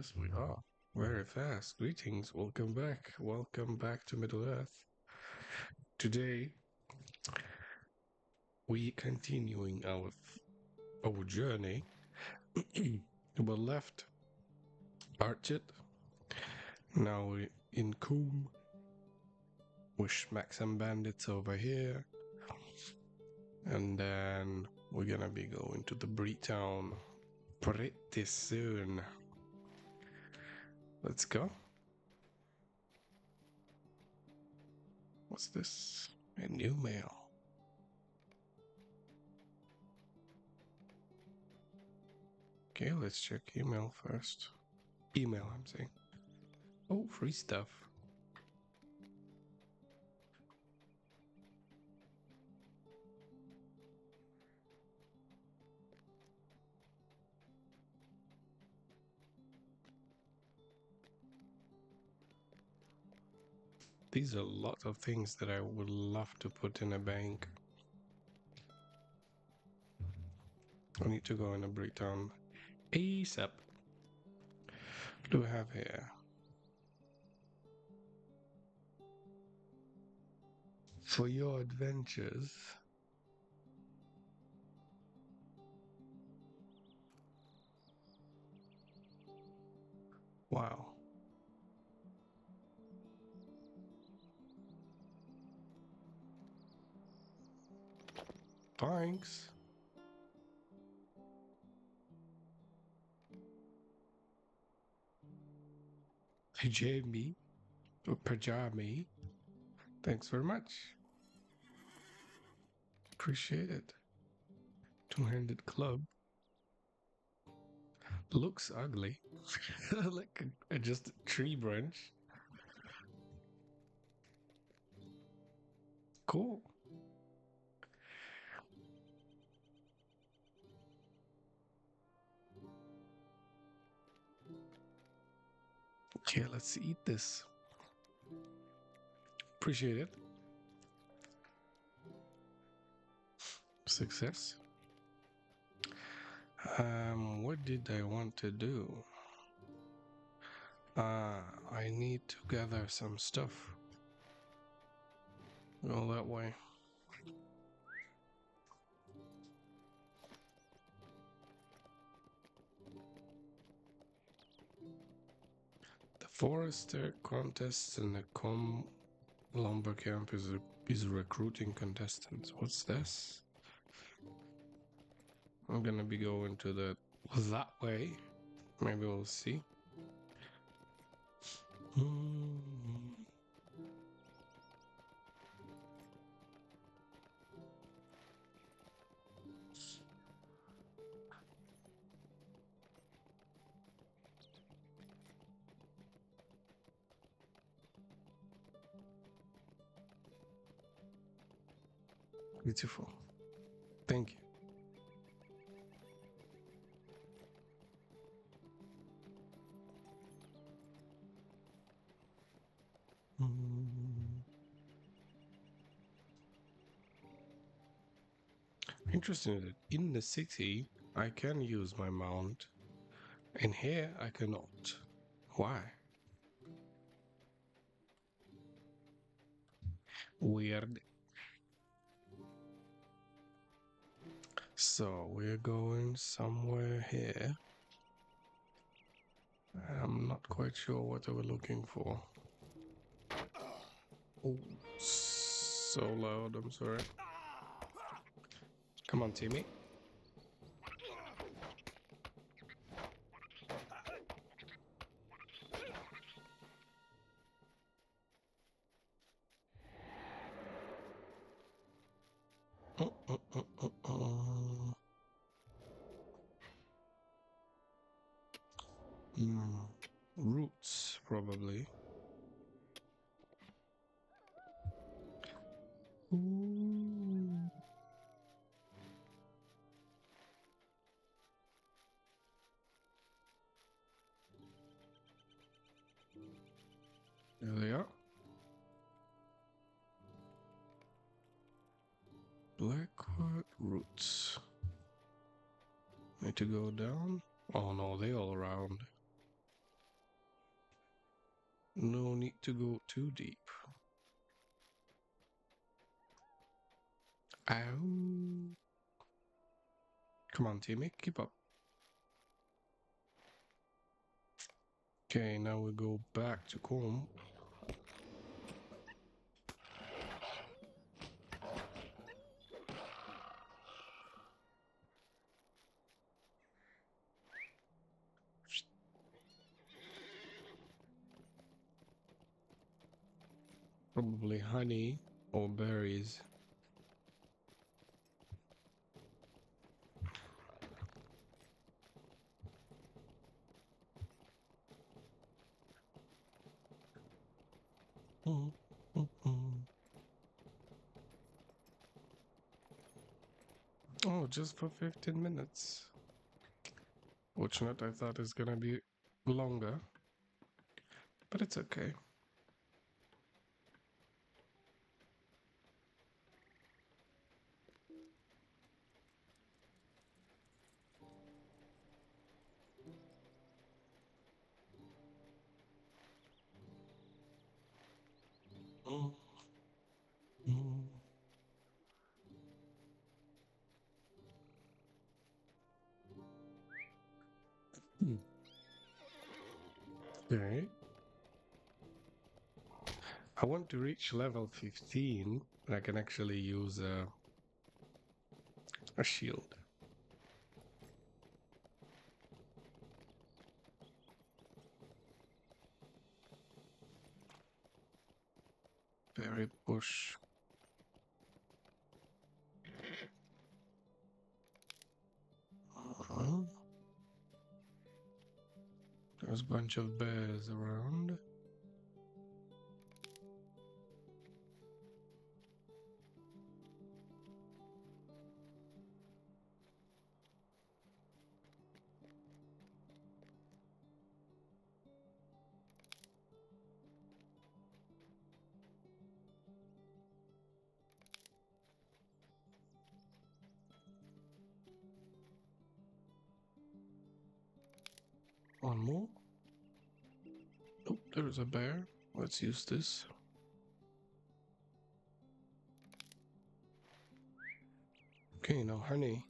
Yes, we are. Very fast. Greetings. Welcome back. Welcome back to Middle Earth. Today, we continuing our journey. We left Archit. Now we're in Coombe. We smack some bandits over here. And then we're gonna be going to the Town pretty soon. Let's go. What's this? A new mail. Okay, let's check email first. Email, I'm saying. Oh, free stuff. These are a lot of things that I would love to put in a bank. I need to go in a breakdown ASAP. What do we have here? For your adventures. Wow. Thanks. Jamie or Pajami. Thanks very much. Appreciate it. Two-handed club. Looks ugly. Like just a tree branch. Cool. Okay, let's eat this. Appreciate it. Success. What did I want to do? I need to gather some stuff. Go that way. The forester contest and the lumber camp is recruiting contestants. What's this? I'm gonna be going to that way. Maybe we'll see. Beautiful. Thank you. Interesting that in the city I can use my mount, and here I cannot. Why? Weird. So we're going somewhere here. I'm not quite sure what we're looking for. Oh, so loud, I'm sorry. Come on, Timmy. Roots, probably. Ooh. There they are. Blackwood roots. Need to go down. Oh no, they all around. No need to go too deep. Ow. Come on, teammate, keep up. Okay, now we go back to comb. Probably honey or berries. Mm, mm, mm. Oh, just for 15 minutes. Fortunate, I thought it's gonna be longer, but it's okay. Mm, mm. Hmm. Okay. I want to reach level 15, and I can actually use a shield. Berry bush. Uh-huh. There's a bunch of bears around. One more. Oh, there's a bear. Let's use this. Okay, now honey.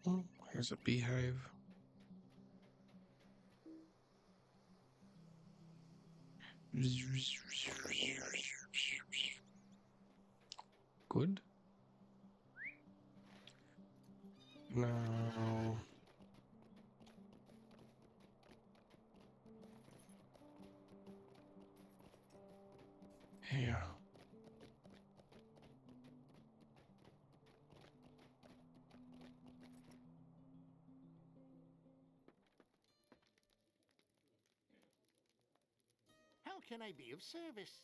Oh, here's a beehive. Good. Now, here. How can I be of service?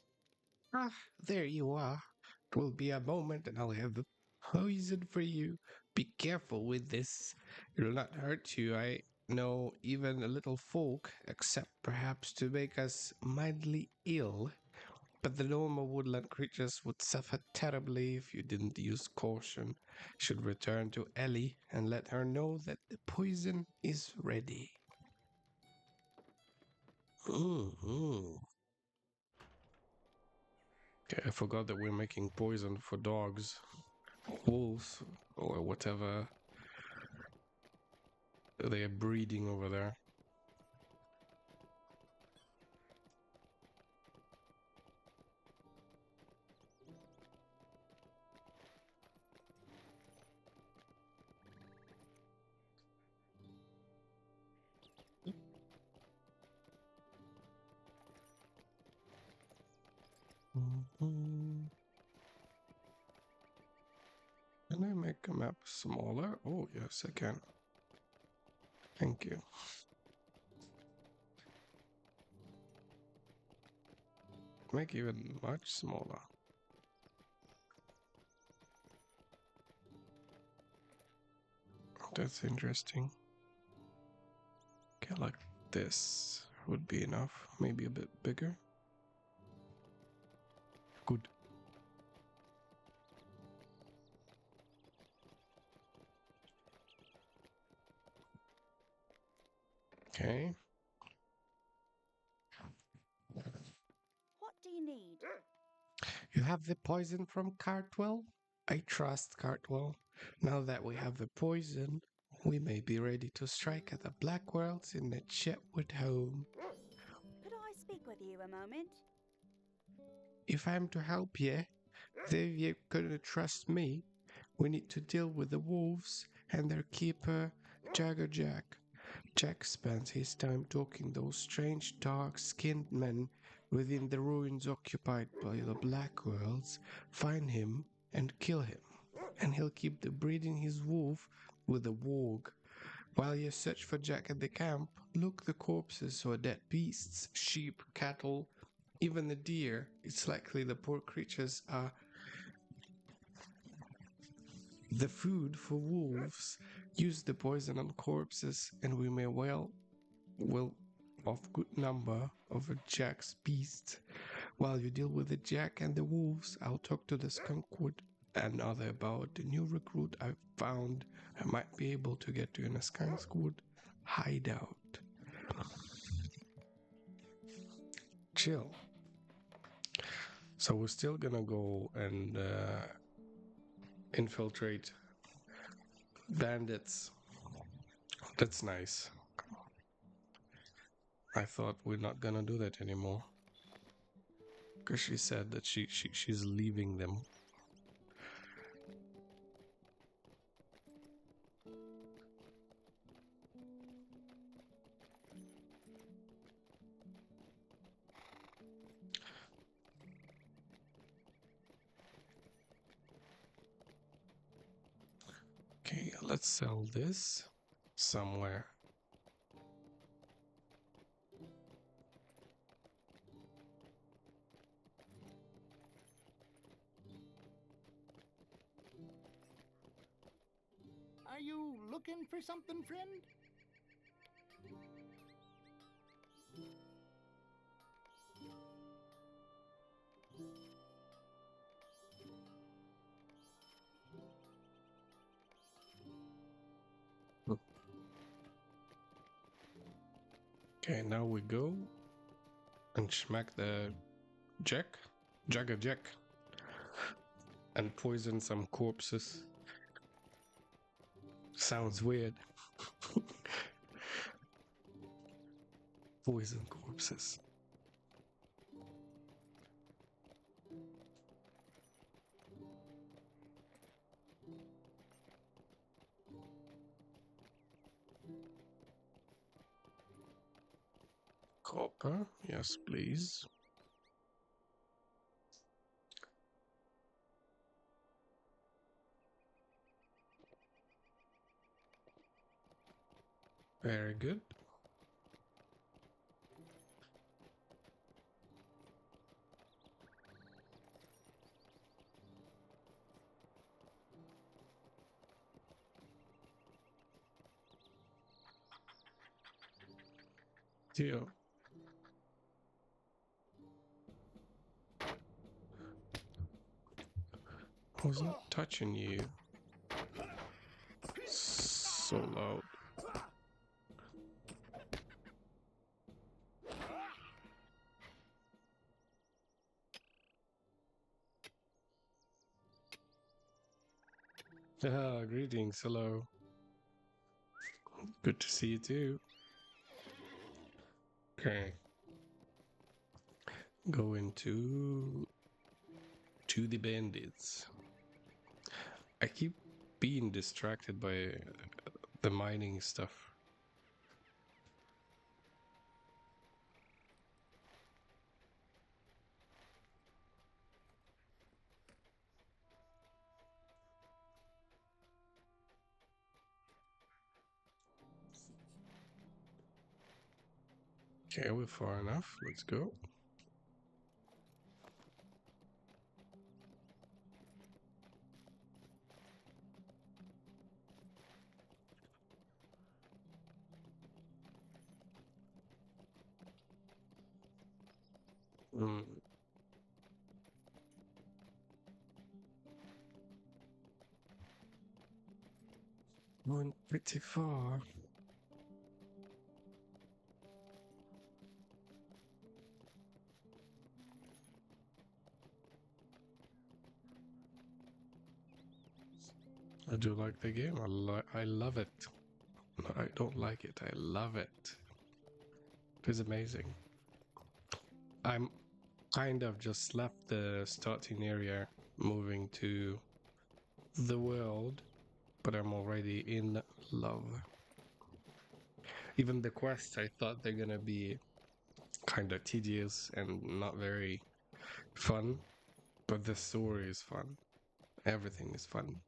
Ah, there you are. It will be a moment and I'll have the poison for you. Be careful with this. It'll not hurt you, I know, even a little folk, except perhaps to make us mildly ill. But the normal woodland creatures would suffer terribly if you didn't use caution. Should return to Ellie and let her know that the poison is ready. Mm-hmm. Okay, I forgot that we're making poison for dogs, wolves, or whatever they are breeding over there. Mhm. Can I make a map smaller? Oh, yes, I can. Thank you. Make even much smaller. That's interesting. Okay, like this would be enough. Maybe a bit bigger. Good. Okay. What do you need? You have the poison from Cartwell? I trust Cartwell. Now that we have the poison, we may be ready to strike at the Black Worlds in the Chetwood home. Could I speak with you a moment? If I'm to help ye, then you gonna trust me. We need to deal with the wolves and their keeper, Jagger Jack. Jack spends his time talking those strange dark-skinned men within the ruins occupied by the Black Worlds. Find him and kill him, and he'll keep the breeding his wolf with the warg. While you search for Jack at the camp, look the corpses or dead beasts, sheep, cattle, even the deer. It's likely the poor creatures are the food for wolves. Use the poison on corpses, and we may will of good number of a Jack's beast. While you deal with the Jack and the wolves, I'll talk to the skunkwood and other about the new recruit I've found. I might be able to get to in a skunkwood hideout. Chill. So we're still gonna go and infiltrate bandits. That's nice. I thought we're not gonna do that anymore. Because she said that she's leaving them. Okay, let's sell this somewhere. Are you looking for something, friend? Okay, now we go and smack the Jagger Jack, and poison some corpses. Sounds weird. Poison corpses. Copper, yes, please. Very good. Deal. I was not touching you. So loud. Ah, greetings, hello. Good to see you too. Okay. Go into the bandits. I keep being distracted by the mining stuff. Okay, we're far enough. Let's go. Mm. Went pretty far. I do like the game. I love it. No, I don't like it. I love it. It's amazing. I'm kind of just left the starting area, moving to the world, but I'm already in love. Even the quests, I thought they're gonna be kind of tedious and not very fun, but the story is fun. Everything is fun.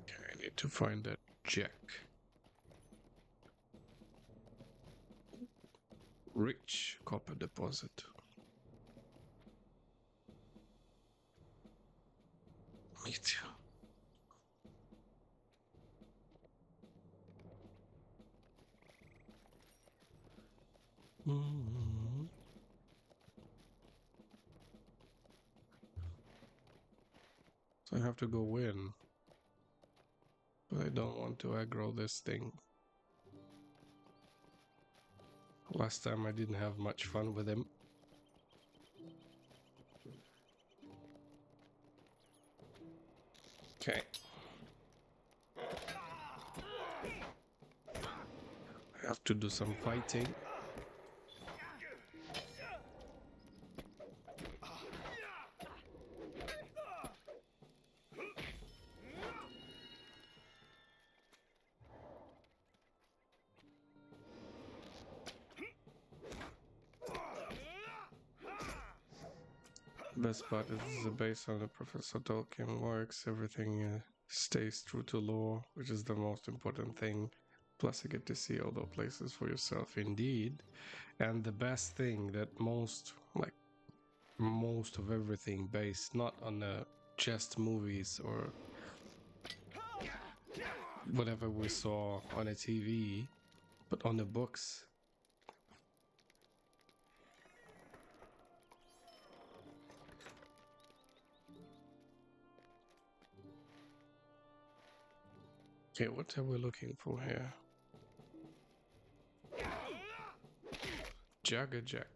Okay, I need to find that Jack. Rich copper deposit. Me too. So I have to go in. But I don't want to aggro this thing. Last time I didn't have much fun with him. Okay. I have to do some fighting. Best part is based on the Professor Tolkien works. Everything stays true to lore, which is the most important thing. Plus, you get to see all the places for yourself, indeed. And the best thing that most of everything based not on just movies or whatever we saw on a TV, but on the books. Okay, what are we looking for here? Jagger Jack.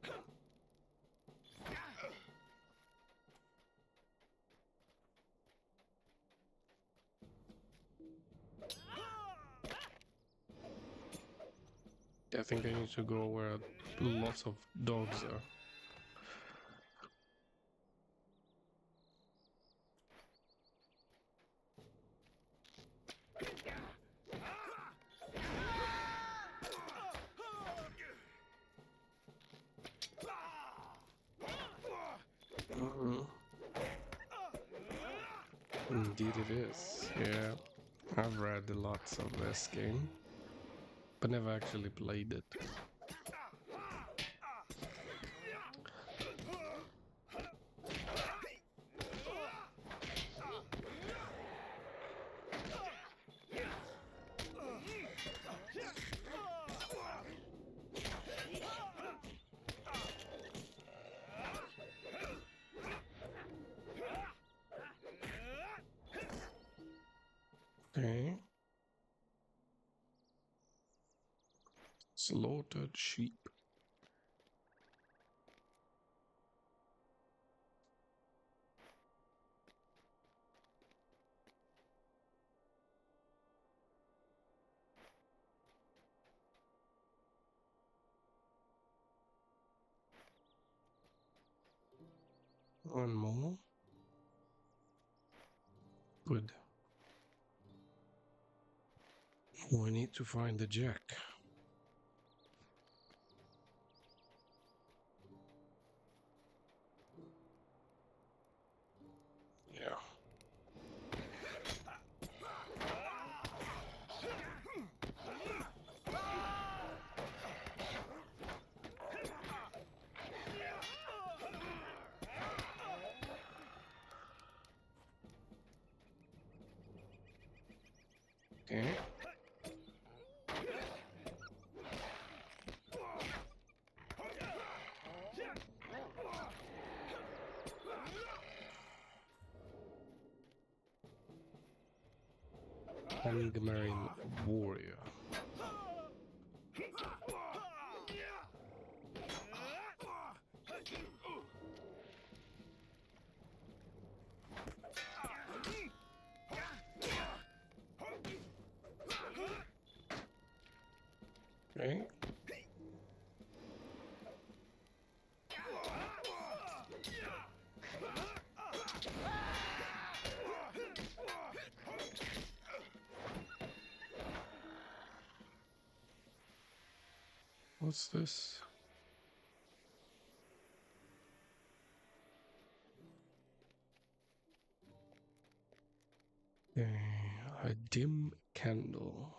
I think I need to go where lots of dogs are. Indeed it is. Yeah, I've read lots of this game, but never actually played it. Okay. Slaughtered sheep. One more. Good. We need to find the Jack. Yeah. Okay. Marine warrior. What's this? A dim candle.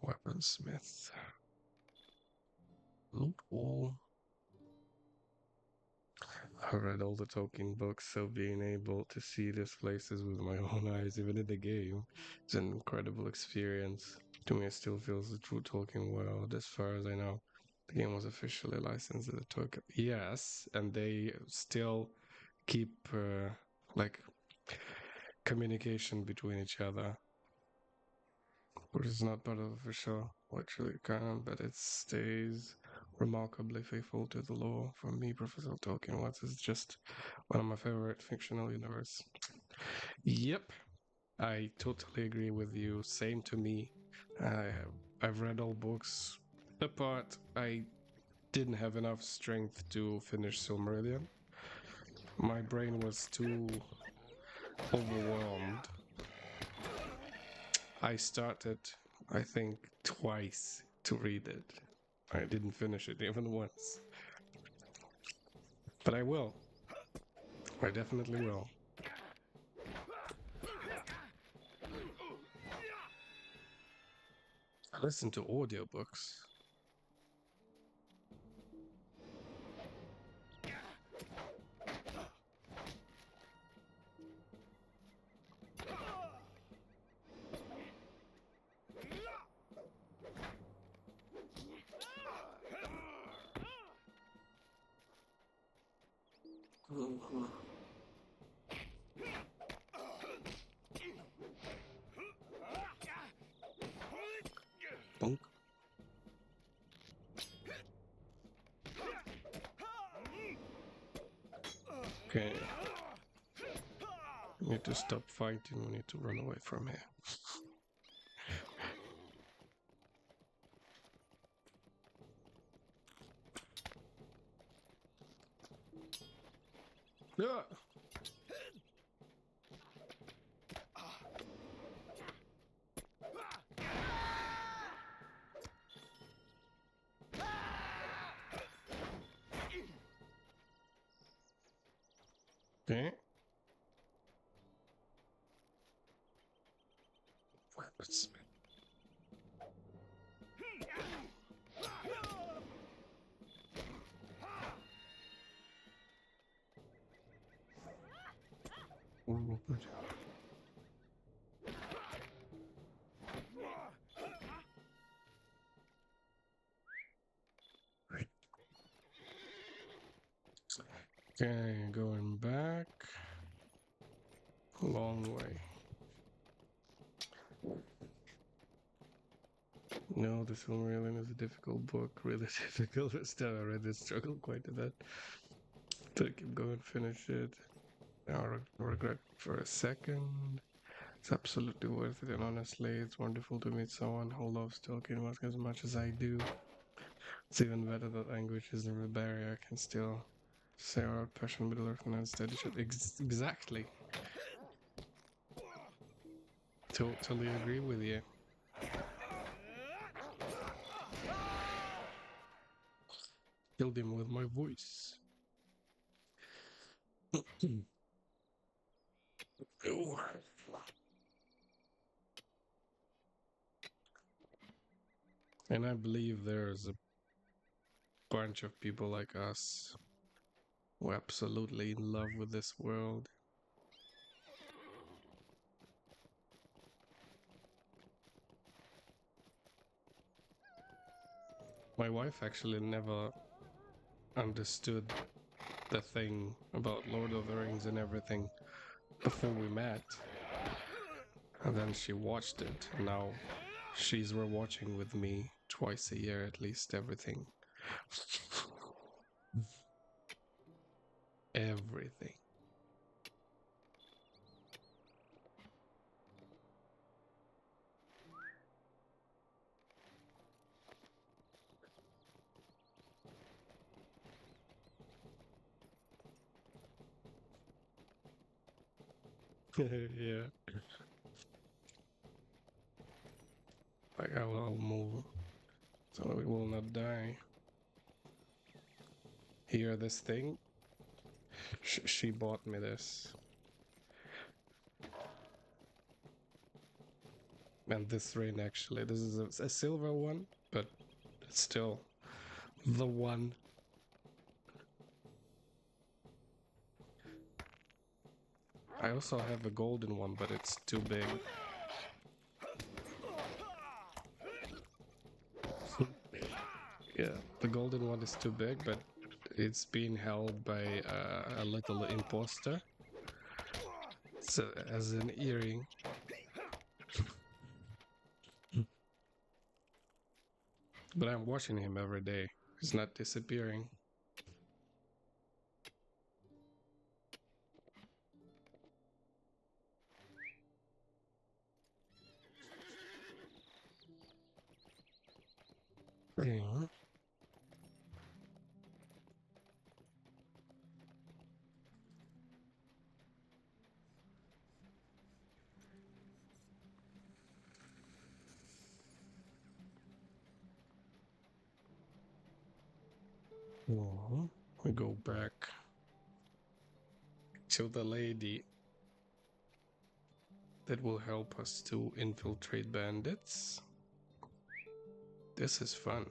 Weaponsmith. Loophole. I read all the Tolkien books, so being able to see these places with my own eyes, even in the game, is an incredible experience. To me, it still feels the true Tolkien world, as far as I know. The game was officially licensed as a Tolkien. Yes, and they still keep like communication between each other, which is not part of official literally canon, but it stays remarkably faithful to the lore. For me, Professor Tolkien was just one of my favorite fictional universe. Yep, I totally agree with you. Same to me. I've read all books. Apart, I didn't have enough strength to finish Silmarillion. My brain was too overwhelmed. I started, I think, twice to read it. I didn't finish it even once. But I will. I definitely will. I listen to audiobooks. Bonk. Okay. We need to stop fighting. We need to run away from here. Ah! Okay. Weapons. Okay, going back. Long way. No, this Silmarillion is a difficult book. Really difficult. Still, I read it, struggled quite a bit. To keep going, finish it. Now I regret for a second. It's absolutely worth it, and honestly, it's wonderful to meet someone who loves Tolkien as much as I do. It's even better that language isn't a barrier. I can still say our passion with lurking and steady shot. Exactly. Totally agree with you. Killed him with my voice. Ooh. And I believe there's a bunch of people like us who are absolutely in love with this world. My wife actually never understood the thing about Lord of the Rings and everything before we met. And then she watched it, and now she's rewatching with me twice a year at least everything. Everything. Yeah. I Like I'll move so we will not die. Hear this thing? She bought me this. And this ring actually. This is a silver one, but it's still the one. I also have a golden one, but it's too big. Yeah, the golden one is too big, but it's being held by a little imposter. So as an earring. But I'm watching him every day. He's not disappearing. Yeah. We go back to the lady that will help us to infiltrate bandits. This is fun.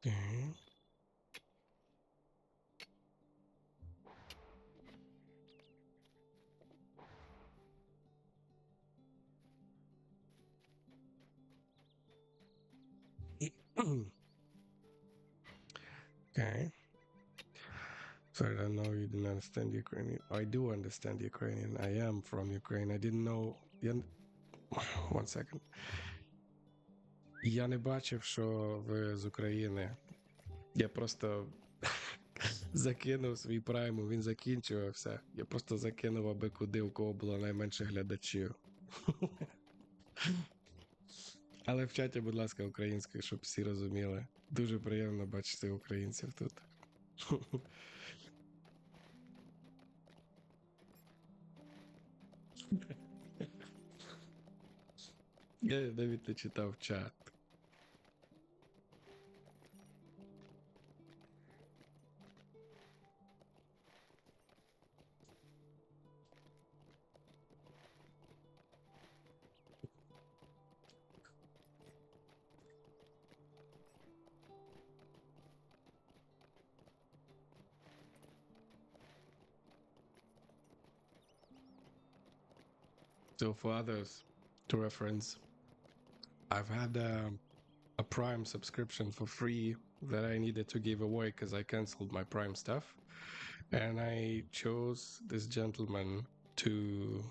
Okay. Okay. Sorry, I know you didn't understand Ukrainian. I do understand Ukrainian. I am from Ukraine. I didn't know. One second. Я не бачив, що ви з України. Я просто закинув свій прайм, він закінчувався. Я просто закинув аби куди, у кого було найменше глядачів. Але в чаті, будь ласка, українською, щоб всі розуміли. Дуже приємно бачити українців тут. Я навіть не читав чат. So for others to reference, I've had a Prime subscription for free that I needed to give away because I canceled my Prime stuff. And I chose this gentleman to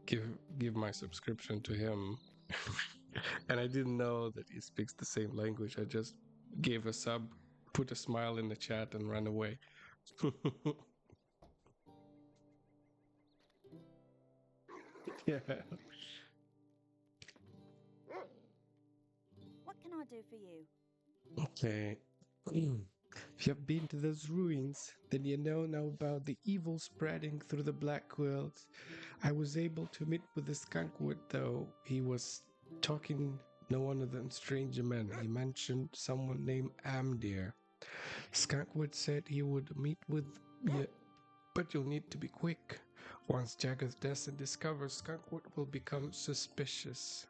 give my subscription to him. And I didn't know that he speaks the same language. I just gave a sub, put a smile in the chat, and ran away. Yeah. What can I do for you? Okay. If you've been to those ruins, then you know now about the evil spreading through the Black Worlds. I was able to meet with the skunkwood, though. He was talking no one of them strange men. He mentioned someone named Amdir. Skunkwood said he would meet with you, but you'll need to be quick. Once Jagger's Destin discovers, Skunkwood will become suspicious.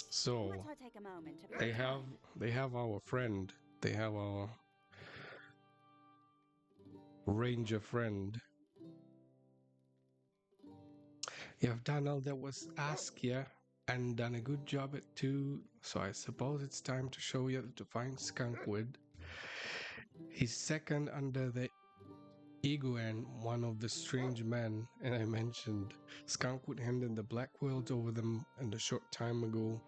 So Might I take a moment of your they time? have our friend. They have our ranger friend. You have done all that was asked, yeah, and done a good job at too. So I suppose it's time to show you to find Skunkwood. He's second under the Iguan, one of the strange men, and I mentioned Skunkwood handed the Black Worlds over them and a short time ago.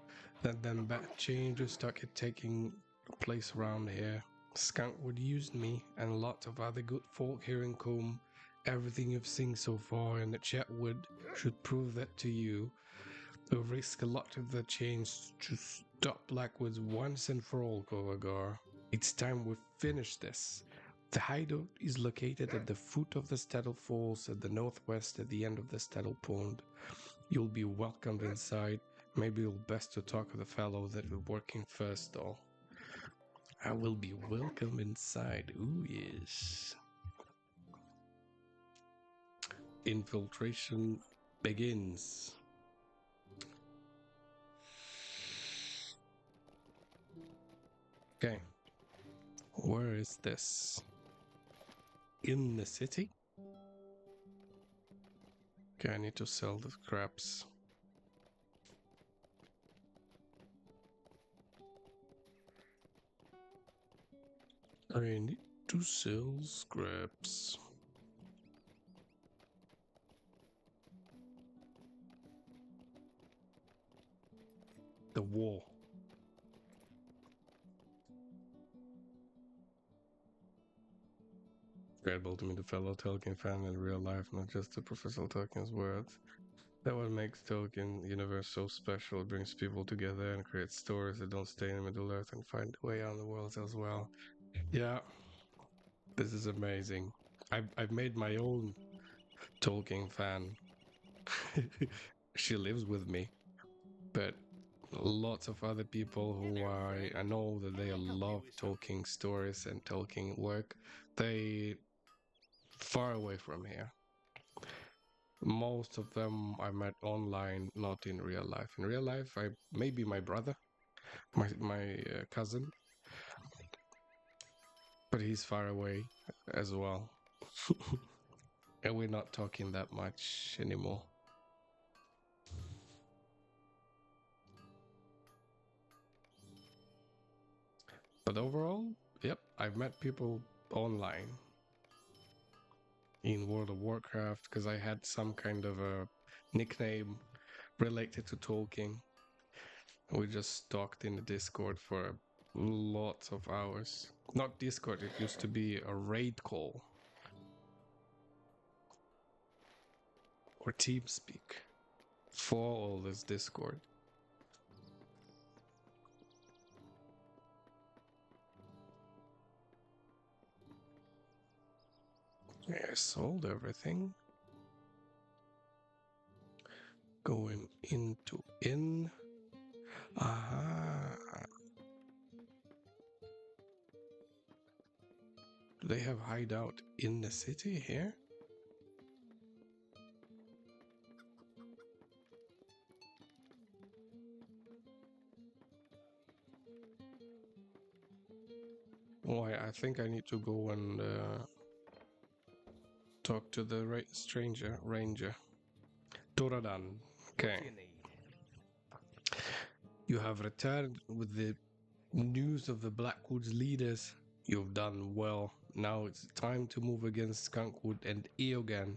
That then bad changes started taking place around here. Skunkwood used me and a lot of other good folk here in Combe. Everything you've seen so far in the Chatwood should prove that to you. We'll risk a lot of the change to stop Blackwoods once and for all, Govagar. It's time we finish this. The hideout is located at the foot of the Staddle Falls at the northwest at the end of the Staddle Pond. You'll be welcomed inside. Maybe you'll best to talk to the fellow that we're working first, though. I will be welcome inside. Ooh, yes. Infiltration begins. Okay. Where is this? In the city? Okay, I need to sell the scraps. I need to sell scraps. The war. Incredible to meet a fellow Tolkien fan in real life, not just to Professor Tolkien's words. That what makes Tolkien universe so special. It brings people together and creates stories that don't stay in Middle Earth and find a way out in the world as well. Yeah, this is amazing. I've made my own Tolkien fan. She lives with me, but lots of other people who I know that they love Tolkien stories and Tolkien work, they far away from here. Most of them I met online, not in real life. In real life, maybe my brother, my cousin, but he's far away as well. And we're not talking that much anymore. But overall, yep, I've met people online in World of Warcraft because I had some kind of a nickname related to Tolkien. We just talked in the Discord for lots of hours. Not Discord, it used to be a raid call. Or TeamSpeak. For all this Discord. Yeah, I sold everything. Going into inn. Aha. Do they have hideout in the city here? Oh, I think I need to go and talk to the ranger. Toradan. Okay. You have returned with the news of the Blackwoods leaders. You've done well. Now it's time to move against Skunkwood, and Eogan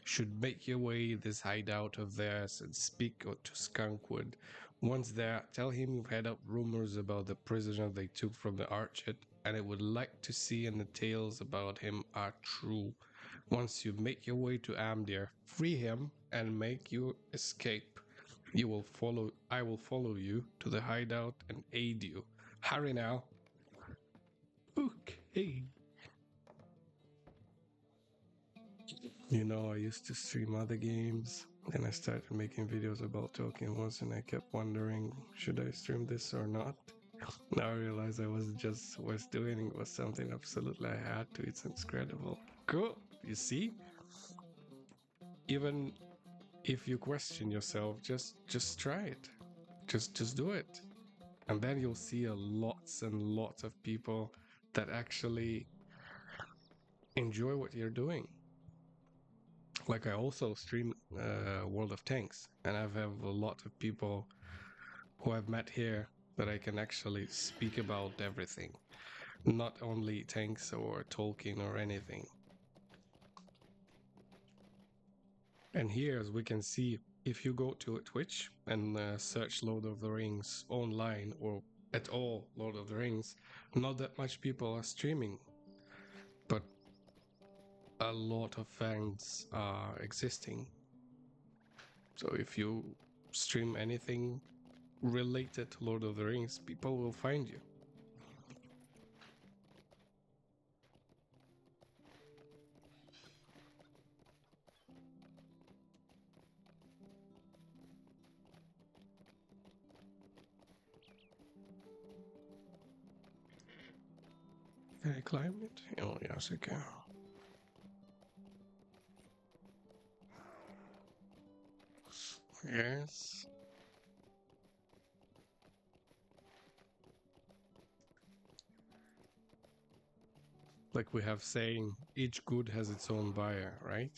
should make your way this hideout of theirs and speak to Skunkwood. Once there, tell him you've heard up rumors about the prisoner they took from the Archet, and I would like to see and the tales about him are true. Once you make your way to Amdir, free him and make your escape. I will follow you to the hideout and aid you. Hurry now. Okay. You know, I used to stream other games, and I started making videos about Tolkien once, and I kept wondering, should I stream this or not? Now I realize I was doing was something absolutely I had to. It's incredible. Cool. You see? Even if you question yourself, just try it. Just do it. And then you'll see lots and lots of people that actually enjoy what you're doing. Like I also stream World of Tanks, and I have a lot of people who I've met here that I can actually speak about everything, not only tanks or Tolkien or anything. And here, as we can see, if you go to Twitch and search Lord of the Rings online or at all Lord of the Rings. Not that much people are streaming, but a lot of fans are existing. So if you stream anything related to Lord of the Rings, people will find you. Can I climb it? Oh, yes, I can. Yes. Like we have saying, each good has its own buyer, right?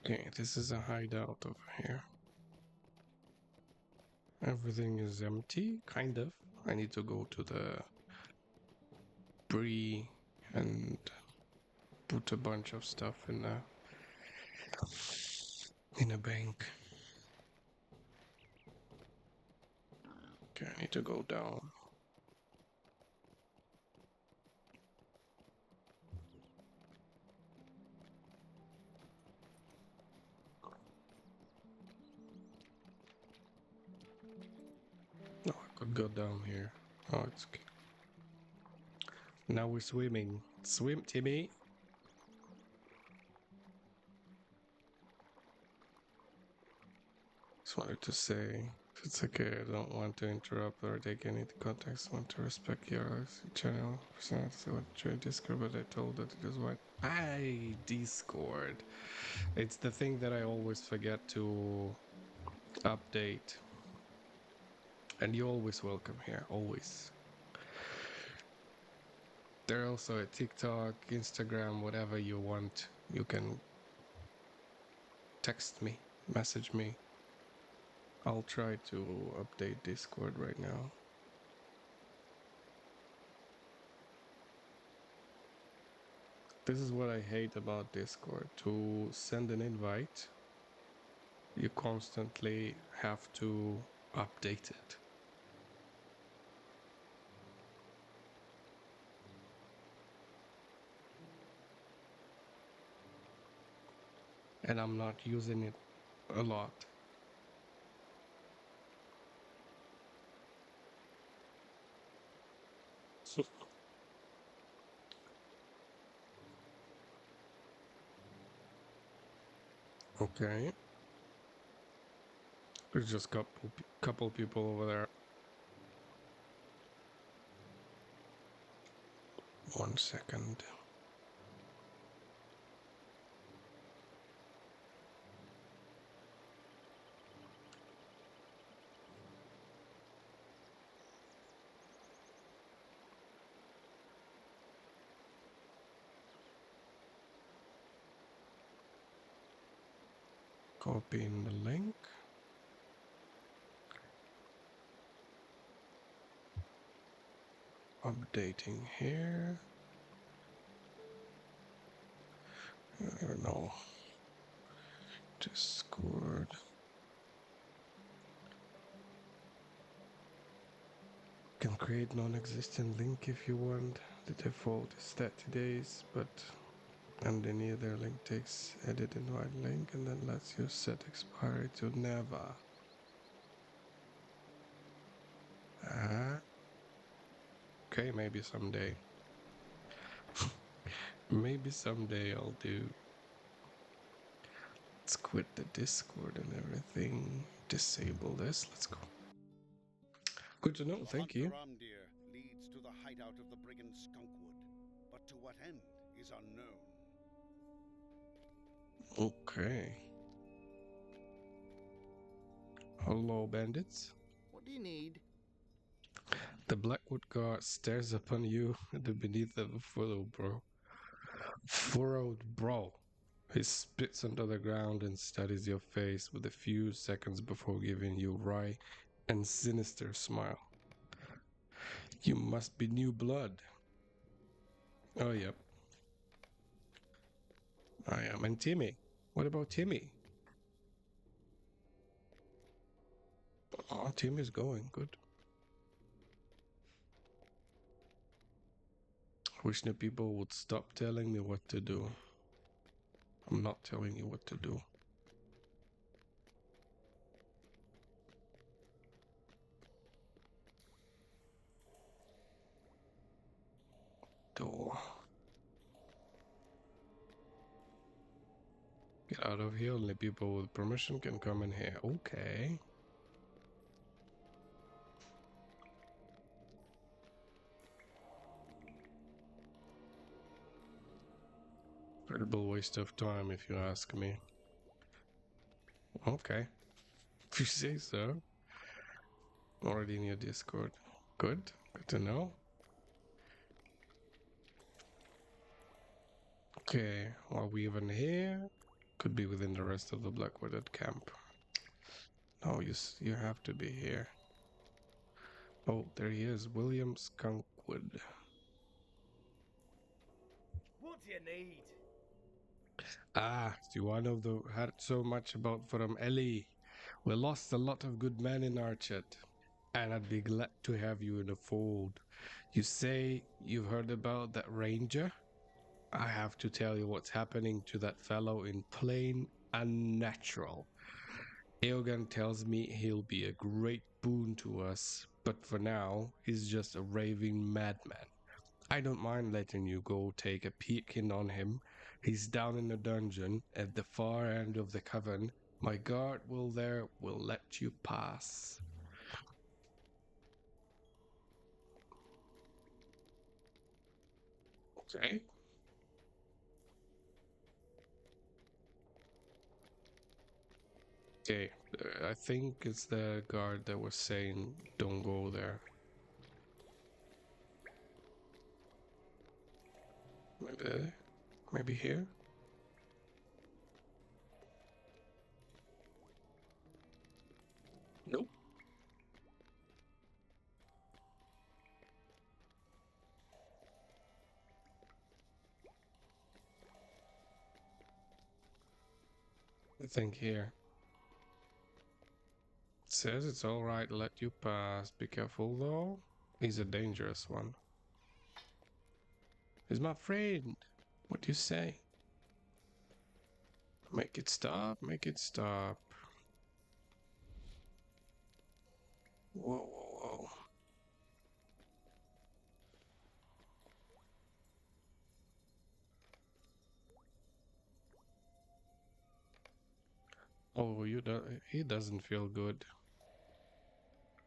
Okay, this is a hideout over here. Everything is empty, kind of. I need to go to the Bree and put a bunch of stuff in a bank. Okay, I need to go down. Oh, I could go down here. Oh, it's okay. Now we're swimming. Swim, Timmy. Just wanted to say, it's okay. I don't want to interrupt or take any context. I want to respect your channel. Personality. I want to join Discord, but I told that it is what. Hi, Discord. It's the thing that I always forget to update. And you're always welcome here, always. They're also at TikTok, Instagram, whatever you want. You can text me, message me. I'll try to update Discord right now. This is what I hate about Discord. To send an invite, you constantly have to update it. And I'm not using it a lot. Okay. There's just couple people over there. 1 second. Copying the link. Updating here. I don't know. Discord. Can create non-existent link if you want. The default is 30 days, but underneath their link takes edit invite link and then lets you set expiry to never. Okay, maybe someday. Maybe someday I'll do. Let's quit the Discord and everything. Disable this. Let's go. Good to know. Thank you. Deer leads to the hideout of the brigand Skunkwood, but to what end is unknown. Okay. Hello, bandits. What do you need? The Blackwood guard stares upon you beneath of a furrowed brow. He spits onto the ground and studies your face with a few seconds before giving you wry and sinister smile. You must be new blood. Oh, yep. I am. And Timmy. What about Timmy? Oh, Timmy's going. Good. I wish the people would stop telling me what to do. I'm not telling you what to do. Door. Get out of here. Only people with permission can come in here. Okay. Incredible waste of time, if you ask me. Okay. If you say so. Already in your Discord. Good. Good to know. Okay. Are we even here? Could be within the rest of the Blackwooded camp. No, you have to be here. Oh, there he is. William Skunkwood. What do you need? Ah, the one of the heard so much about from Ellie. We lost a lot of good men in Archet, and I'd be glad to have you in the fold. You say you've heard about that ranger? I have to tell you what's happening to that fellow in plain unnatural. Eogan tells me he'll be a great boon to us, but for now, he's just a raving madman. I don't mind letting you go take a peek in on him. He's down in the dungeon at the far end of the cavern. My guard will let you pass. Okay. Okay. I think it's the guard that was saying don't go there. Maybe here? Nope. I think here. It says it's alright, let you pass. Be careful though. He's a dangerous one. He's my friend. What do you say? Make it stop, make it stop. Whoa, whoa, whoa. Oh, he doesn't feel good.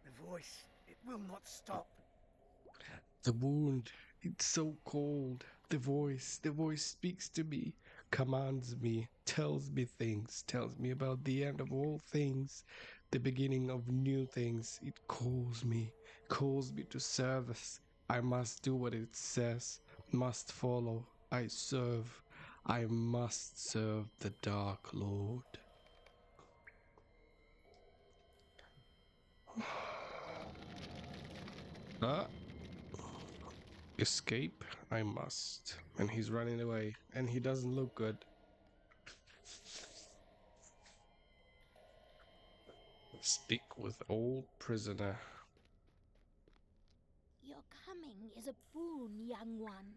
The voice, it will not stop. The wound, it's so cold. The voice speaks to me, commands me, tells me about the end of all things, the beginning of new things. It calls me to service. I must do what it says, must follow. I must serve the Dark Lord. Ah, escape, I must. And he's running away, and he doesn't look good. Speak with old prisoner. Your coming is a boon, young one.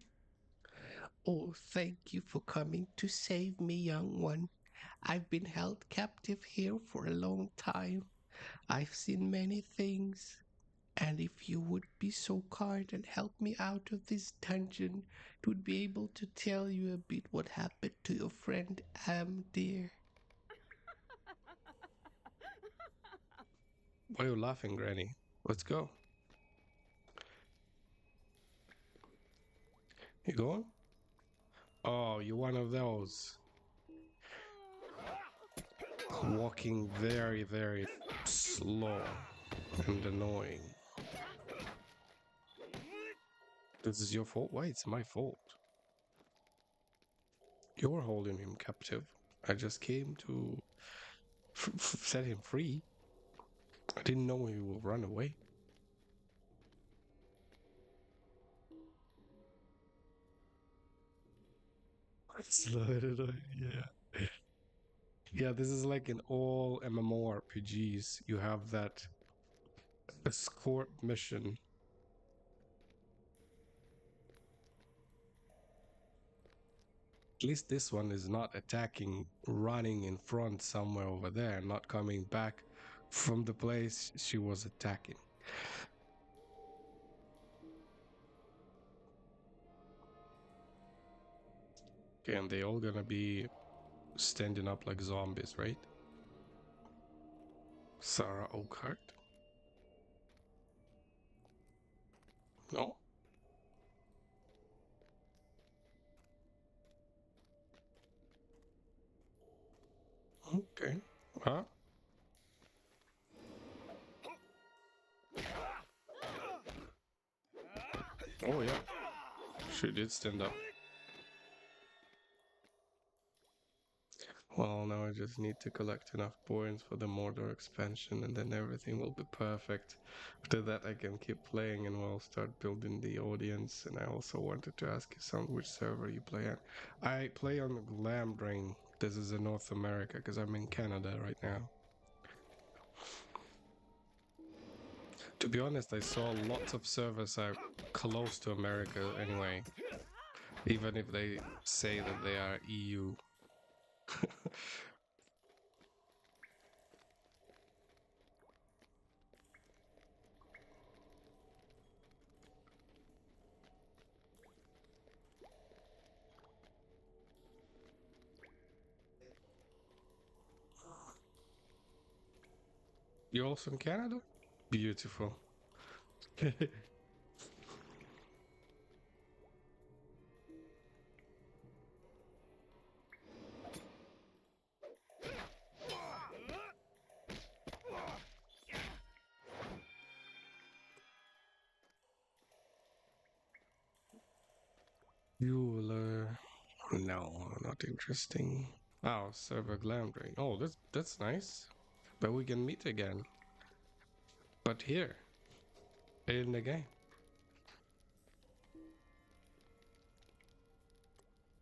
Oh, thank you for coming to save me, young one. I've been held captive here for a long time. I've seen many things. And if you would be so kind and help me out of this dungeon, it would be able to tell you a bit what happened to your friend Am, dear. Why are you laughing, Granny? Let's go. You going? Oh, you're one of those. Walking very, very slow and annoying. This is your fault? Why? It's my fault. You're holding him captive. I just came to set him free. I didn't know he would run away. Slide it away, yeah. Yeah, this is like in all MMORPGs. You have that escort mission. At least this one is not attacking, running in front somewhere over there, not coming back from the place she was attacking. Okay, and they all gonna be standing up like zombies, right? Sarah Oakhart? No? Okay. Huh? Oh, yeah. She did stand up. Well, now I just need to collect enough points for the Mordor expansion and then everything will be perfect. After that I can keep playing and we'll start building the audience. And I also wanted to ask you some which server you play at. I play on Glam Brain. This is in North America because I'm in Canada right now. To be honest, I saw lots of servers are close to America anyway. Even if they say that they are EU. You're also in Canada? Beautiful. Bueller. No, not interesting. Oh, server glam drain. Oh, that's nice. But we can meet again. But here. In the game.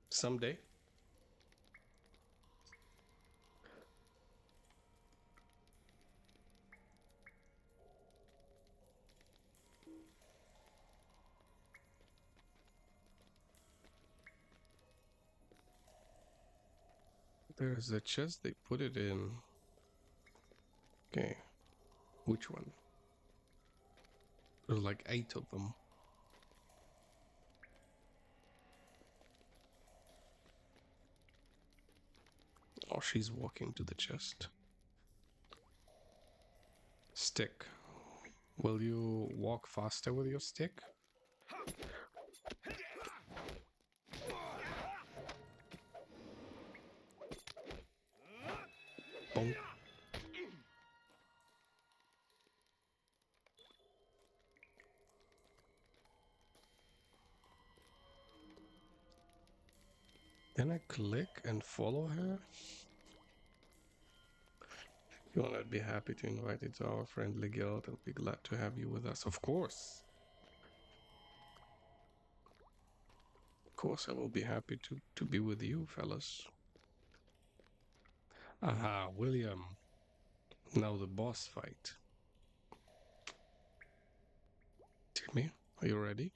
Someday. There's a chest they put it in. Okay. Which one? There's like 8 of them. Oh, she's walking to the chest. Stick. Will you walk faster with your stick? Bonk. Can I click and follow her? If you want, I'd be happy to invite you to our friendly guild. I'll be glad to have you with us. Of course. Of course, I will be happy to be with you, fellas. Aha, William. Now the boss fight. Timmy, are you ready?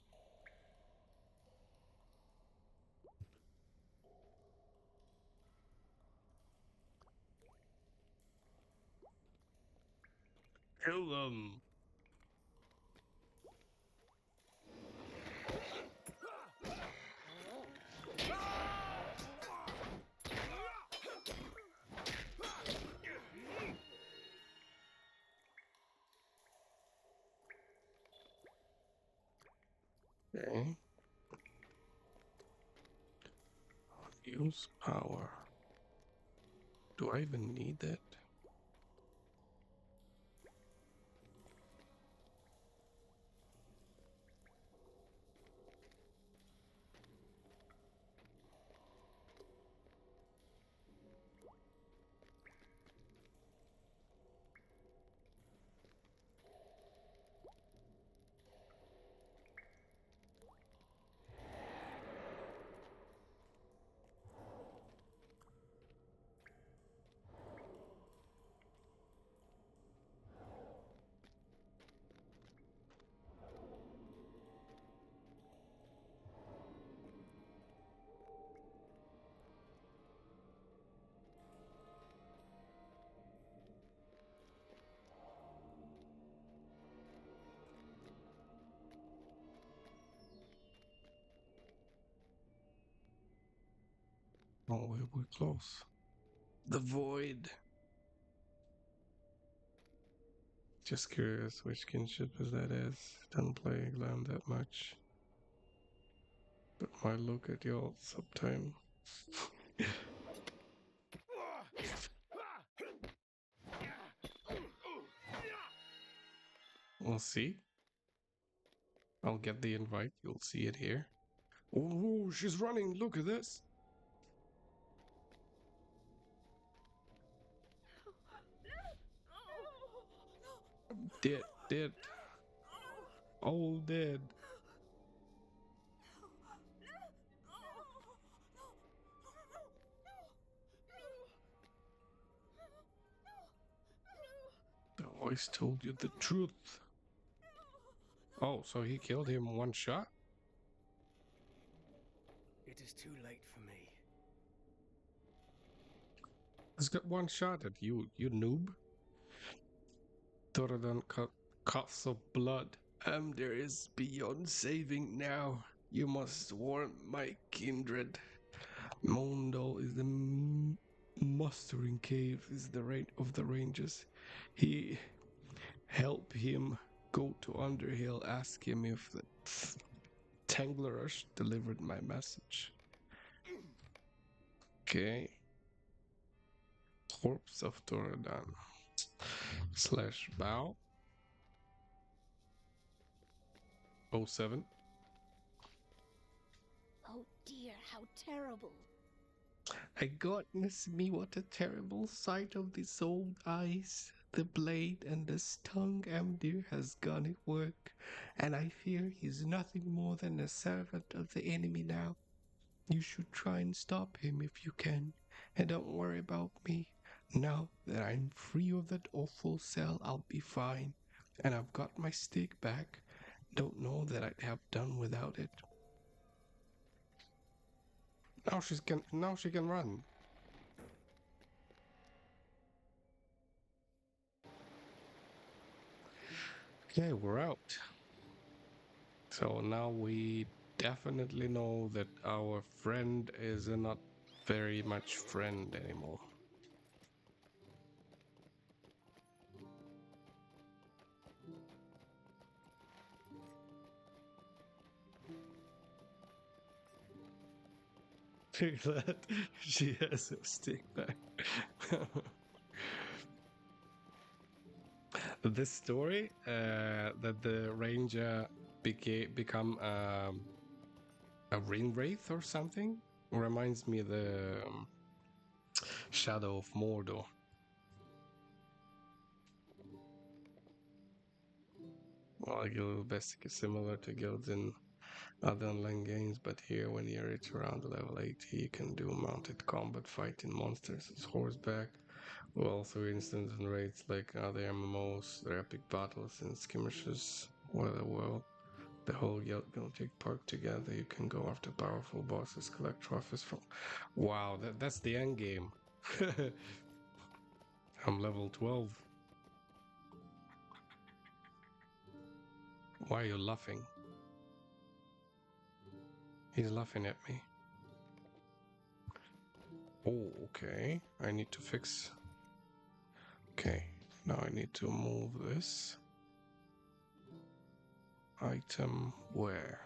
Kill them. Okay. Use power. Do I even need that? Oh, we're close. The void. Just curious which kinship is that is. Don't play Glam that much. But might look at y'all sometime. We'll see. I'll get the invite. You'll see it here. Oh, she's running. Look at this. Dead. All dead. The voice told you the truth. Oh, so he killed him one shot? It is too late for me. He's got one shot at you, you noob. Thoradon coughs of blood. There is beyond saving now. You must warn my kindred. Mondal is the mustering cave, is the rate of the ranges. He help him go to Underhill, ask him if the Tanglerush delivered my message. Okay. Corpse of Thoradon / bow 07. Oh dear, how terrible. Goodness me, what a terrible sight of these old eyes. The blade and the stung Amdir has gone at work, and I fear he's nothing more than a servant of the enemy now. You should try and stop him if you can, and don't worry about me. Now that I'm free of that awful cell, I'll be fine, and I've got my stick back. Don't know that I'd have done without it. Now she can run. Okay, we're out. So now we definitely know that our friend is not very much friend anymore. Look at that. She has a stick back. This story that the ranger become a ring wraith or something reminds me of the Shadow of Mordor. Well, a guild basic is similar to guilds in other online games, but here when you reach around level 80 you can do mounted combat fighting monsters as horseback. Well, through instants and raids like other MMOs, their epic battles and skirmishes where the whole guild will take part together. You can go after powerful bosses, collect trophies from... Wow, that's the end game. I'm level 12. Why are you laughing? He's laughing at me. Oh, okay. I need to fix... Okay, now I need to move this. Item where?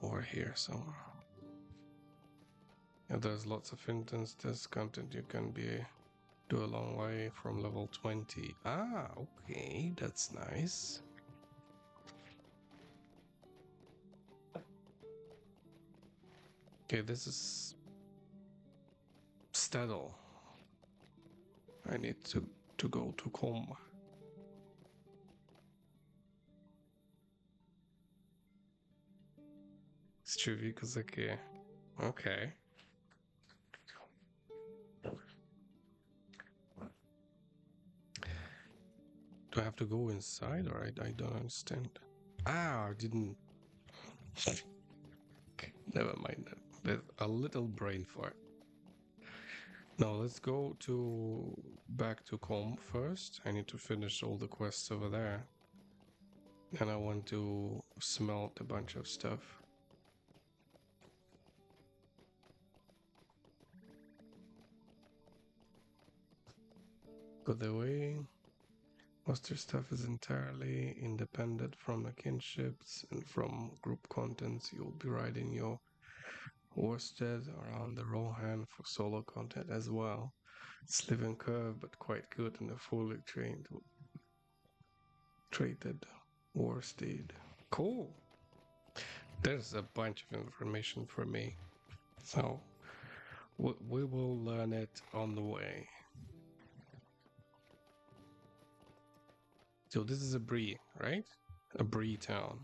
Over here somewhere. Yeah, there's lots of instances content you can do a long way from level 20. Ah, okay, that's nice. Okay, this is Staddle. I need to go to Com. Stryvikozakie. Okay. Do I have to go inside or I don't understand? Ah, I didn't. Never mind that. There's a little brain fart. Now let's go back to Com first. I need to finish all the quests over there. And I want to smelt a bunch of stuff. By the way, master stuff is entirely independent from the kinships and from group contents. You'll be riding your worsted around the Rohan for solo content as well. It's living curve, but quite good in a fully traded worsted. Cool. There's a bunch of information for me, so we will learn it on the way. So this is a Bree, right? A Bree town.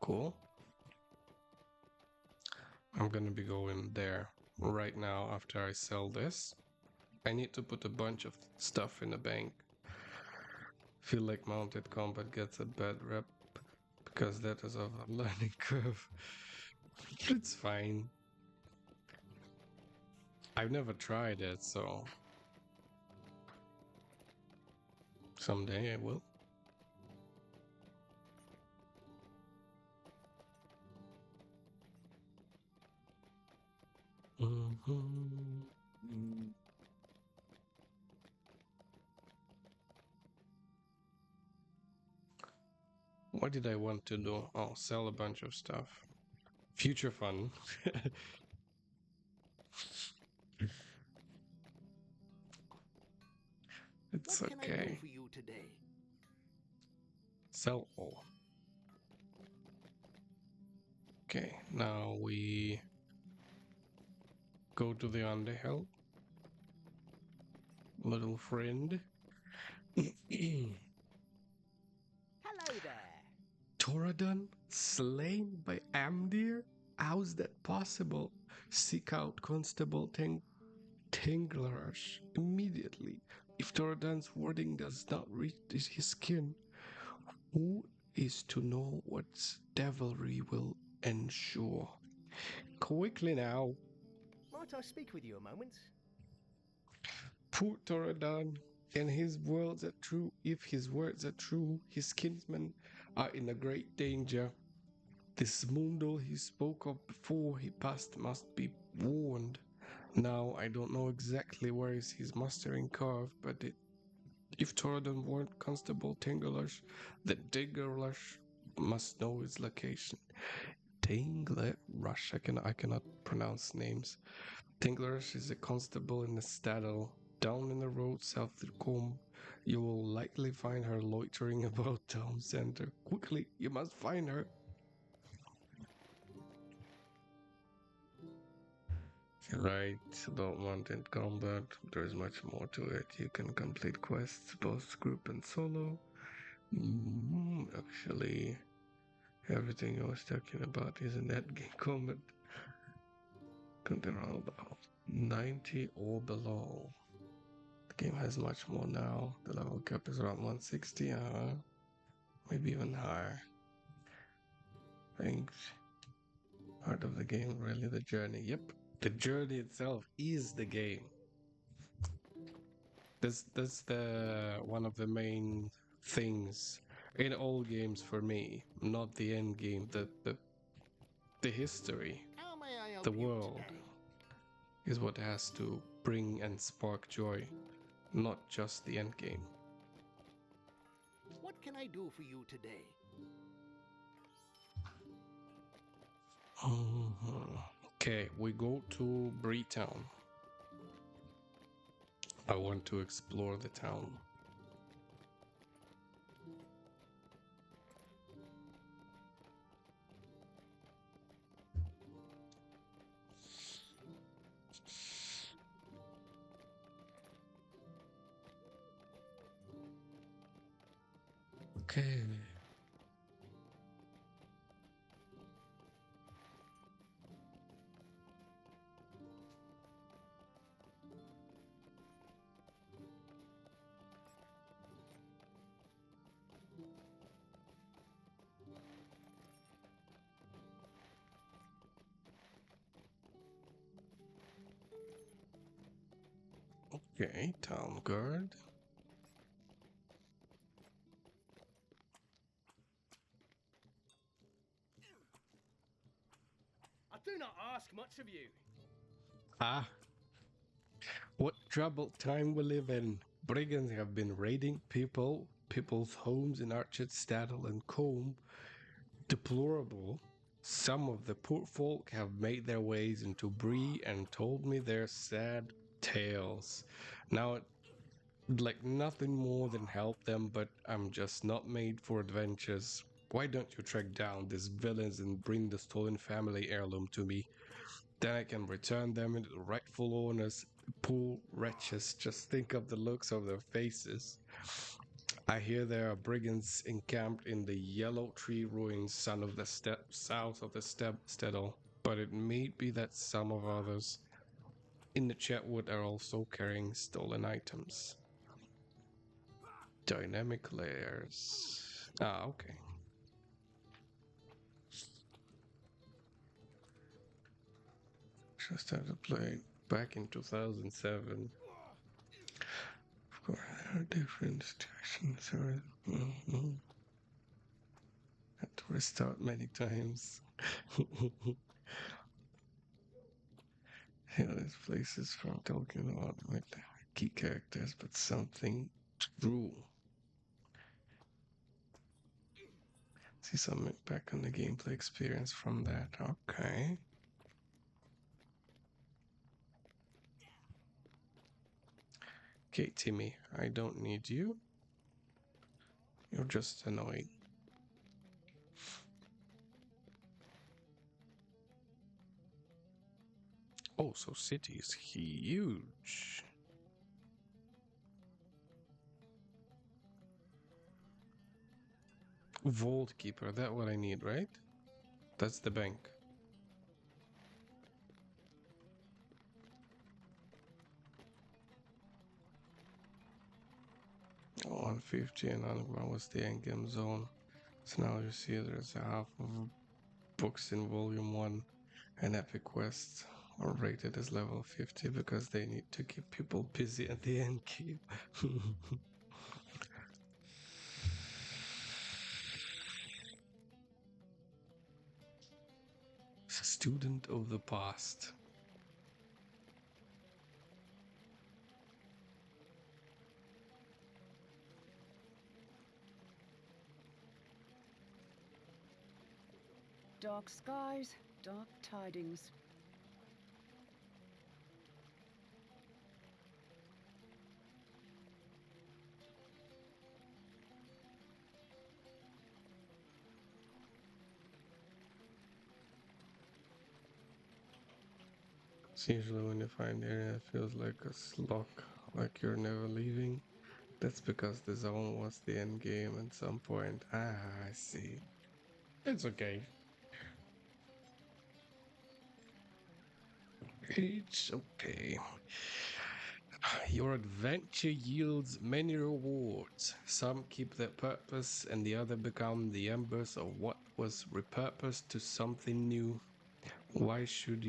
Cool. I'm gonna be going there right now after I sell this. I need to put a bunch of stuff in the bank. Feel like mounted combat gets a bad rep because that is of a learning curve. It's fine. I've never tried it, so someday I will. What did I want to do? Oh, sell a bunch of stuff. Future fun. It's What can I do okay. for you today? Sell all. Okay, now we go to the Underhill. Little friend. Hello there. Toradon slain by Amdir? How's that possible? Seek out Constable Tinglerash immediately. If Toradon's wording does not reach his skin, who is to know what devilry will ensure? Quickly now. Might I speak with you a moment? Poor Toradon, and his words are true. If his words are true, his kinsmen are in a great danger. This Mundo he spoke of before he passed must be warned. Now, I don't know exactly where is his mustering curve, but if Toradon warned Constable Tinglash, then Tinglash must know his location. Tinglash, I cannot pronounce names. Tinglash is a constable in the Staddle. Down in the road south of Combe, you will likely find her loitering about town center. Quickly, you must find her. Right, about mounted combat, there's much more to it. You can complete quests both group and solo. Actually, everything I was talking about is in that game combat. Contain about 90 or below. The game has much more now. The level cap is around 160, maybe even higher. Thanks. Part of the game, really the journey. Yep, the journey itself is the game. That's the one of the main things in all games for me. Not the end game, the history, How may I help the you world today? is what has to bring and spark joy, not just the end game. What can I do for you today? Okay, we go to Breetown. I want to explore the town. Okay. Okay, town guard. I do not ask much of you. Ah, what troubled time we live in. brigands have been raiding people's homes in Archet, Staddle, and Combe. Deplorable. Some of the poor folk have made their ways into Bree and told me their sad tales. Now, like nothing more than help them, but I'm just not made for adventures. Why don't you track down these villains and bring the stolen family heirloom to me? Then I can return them into the rightful owners. Poor wretches, just think of the looks of their faces. I hear there are brigands encamped in the yellow tree ruins south of the Staddle, but it may be that some of others in the Chetwood are also carrying stolen items. Dynamic layers. Ah, okay. Just started playing back in 2007. Of course, there are different situations. Had to restart many times. Yeah, this place is from Tolkien, a lot like key characters, but something true. See some back on the gameplay experience from that. Okay. Okay, Timmy, I don't need you. You're just annoying. Oh, so city is huge. Vault keeper, that's what I need, right? That's the bank. Oh, 150 and underground was the endgame zone. So now you see there's a half of books in volume 1 and epic quests are rated as level 50 because they need to keep people busy at the end game. Student of the past. Dark skies, dark tidings. It's usually when you find the area that feels like a slog, like you're never leaving. That's because the zone was the end game at some point. Ah, I see. It's okay. It's okay. Your adventure yields many rewards. Some keep their purpose, and the other become the embers of what was repurposed to something new. Why should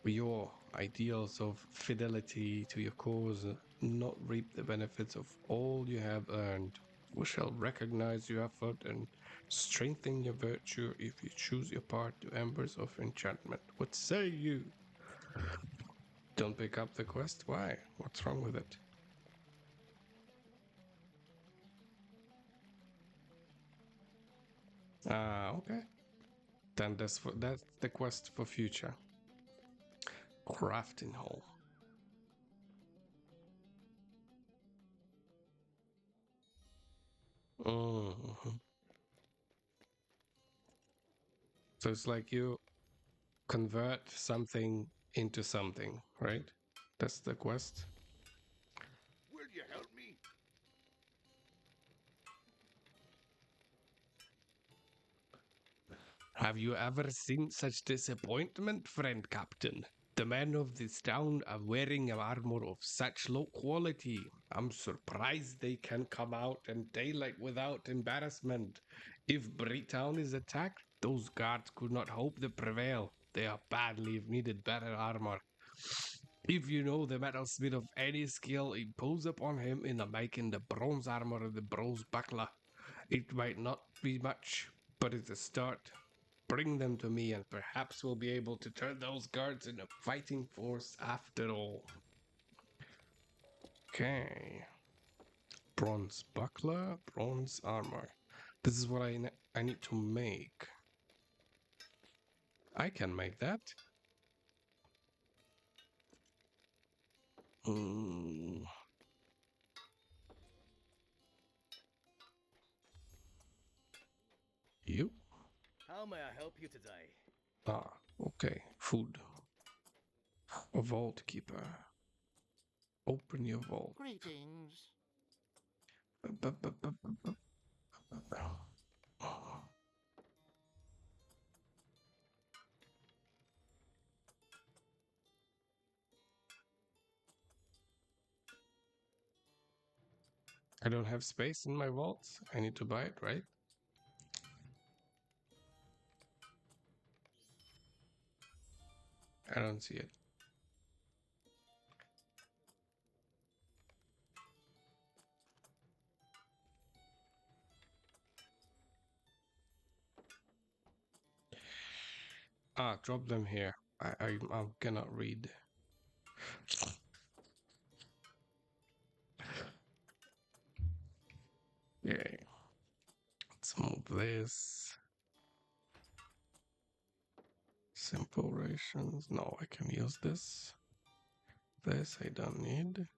your ideals of fidelity to your cause not reap the benefits of all you have earned? We shall recognize your effort and strengthen your virtue if you choose your part to embers of enchantment. What say you? Don't pick up the quest? Why? What's wrong with it? Ah, okay. Then that's the quest for future. Crafting hole. Mm-hmm. So it's like you convert something into something, right? That's the quest. Will you help me? Have you ever seen such disappointment, friend captain? The men of this town are wearing an armor of such low quality. I'm surprised they can come out in daylight without embarrassment. If Britown is attacked, those guards could not hope to prevail. They are badly needed better armor. If you know the metalsmith of any skill, impose upon him in the making the bronze armor of the bronze buckler. It might not be much, but it's a start. Bring them to me, and perhaps we'll be able to turn those guards into fighting force after all. Okay. Bronze buckler, bronze armor. This is what I need to make. I can make that. Mm. You? How may I help you today? Ah, okay. Food. A vault keeper. Open your vault. Greetings. I don't have space in my vaults. I need to buy it, right? I don't see it. Ah, drop them here. I cannot read. Okay. Let's move this. Simple rations. No, I can use this. This I don't need.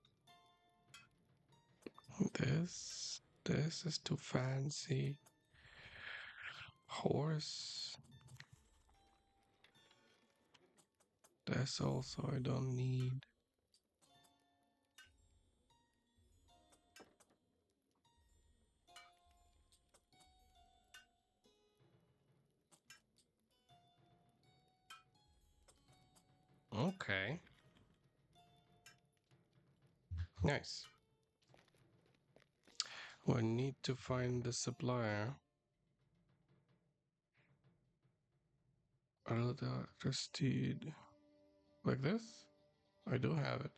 This is too fancy. Horse. This also I don't need. Okay. Nice. We need to find the supplier. Electricity. Like this? I do have it.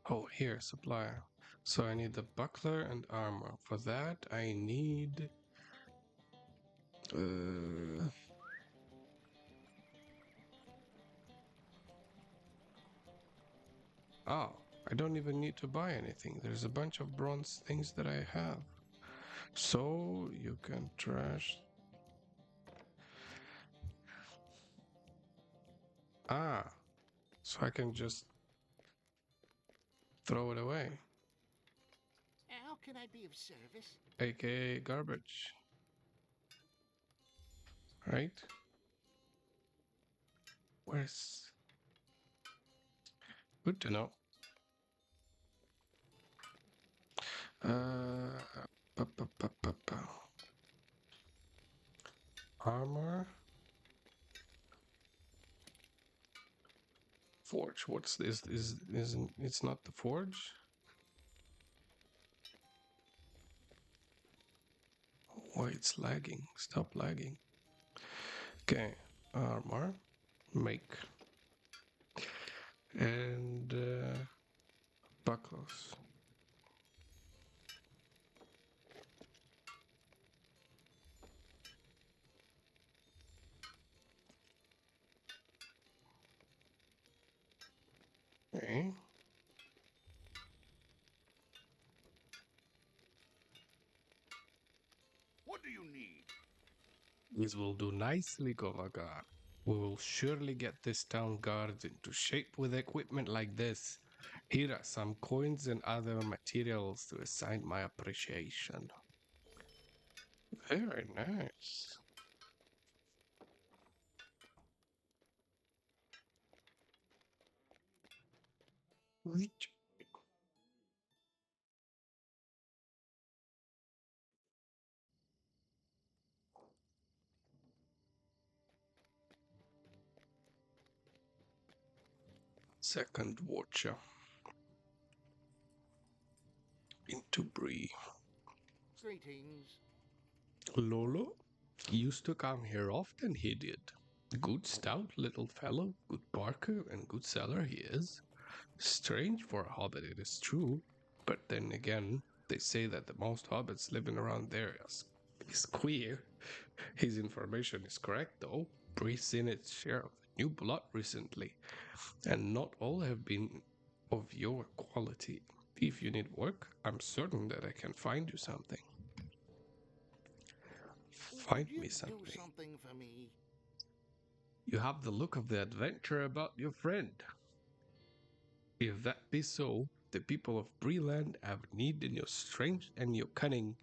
Oh, here, supplier. So I need the buckler and armor. For that, I need... Oh, I don't even need to buy anything. There's a bunch of bronze things that I have. So you can trash... Ah, so I can just throw it away. How can I be of service? AKA garbage. Right? Where's... Good to know. Pa, pa, pa, pa, pa. Armor. Forge. What's this? Isn't it's not the forge? Why it's lagging? Stop lagging. Okay. Armor. Make. And buckles. Okay. What do you need? This will do nicely, Govagar. We will surely get this town guard into shape with equipment like this. Here are some coins and other materials to assign my appreciation. Very nice. Reach. Second watcher. Into Bree. Greetings. Lolo used to come here often, he did. Good stout little fellow, good barker and good seller he is. Strange for a hobbit, it is true. But then again, they say that the most hobbits living around there is queer. His information is correct though. Bree's in its share of the new blood recently, and not all have been of your quality. If you need work, I'm certain that I can find you something. Find Would you me do something. something for me? You have the look of the adventurer about your friend. If that be so, the people of Breeland have need in your strength and your cunning,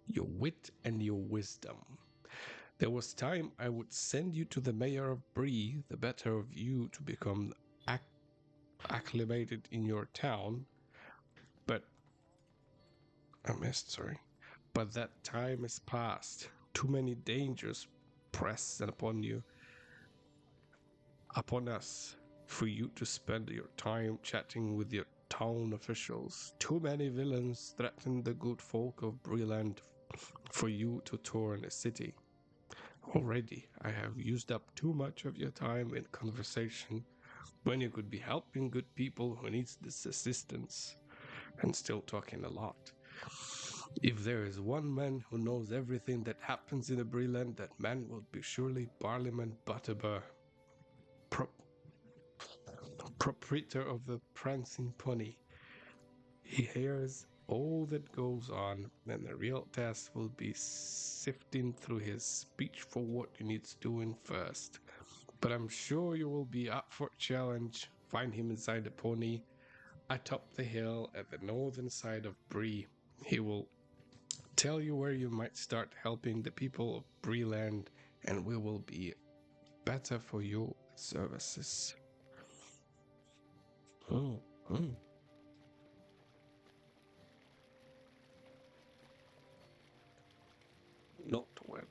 your wit and your wisdom. There was time I would send you to the mayor of Bree, the better of you to become acclimated in your town, but but that time is past. Too many dangers press upon upon us, for you to spend your time chatting with your town officials. Too many villains threaten the good folk of Breeland for you to tour the city. Already, I have used up too much of your time in conversation when you could be helping good people who needs this assistance, and still talking a lot. If there is one man who knows everything that happens in the Breeland, that man will be surely Parliament Butterbur, proprietor of the Prancing Pony. He hears all that goes on, and the real task will be sifting through his speech for what he needs doing first. But I'm sure you will be up for a challenge. Find him inside the pony, atop the hill at the northern side of Bree. He will tell you where you might start helping the people of Breeland, and we will be better for your services. Not well.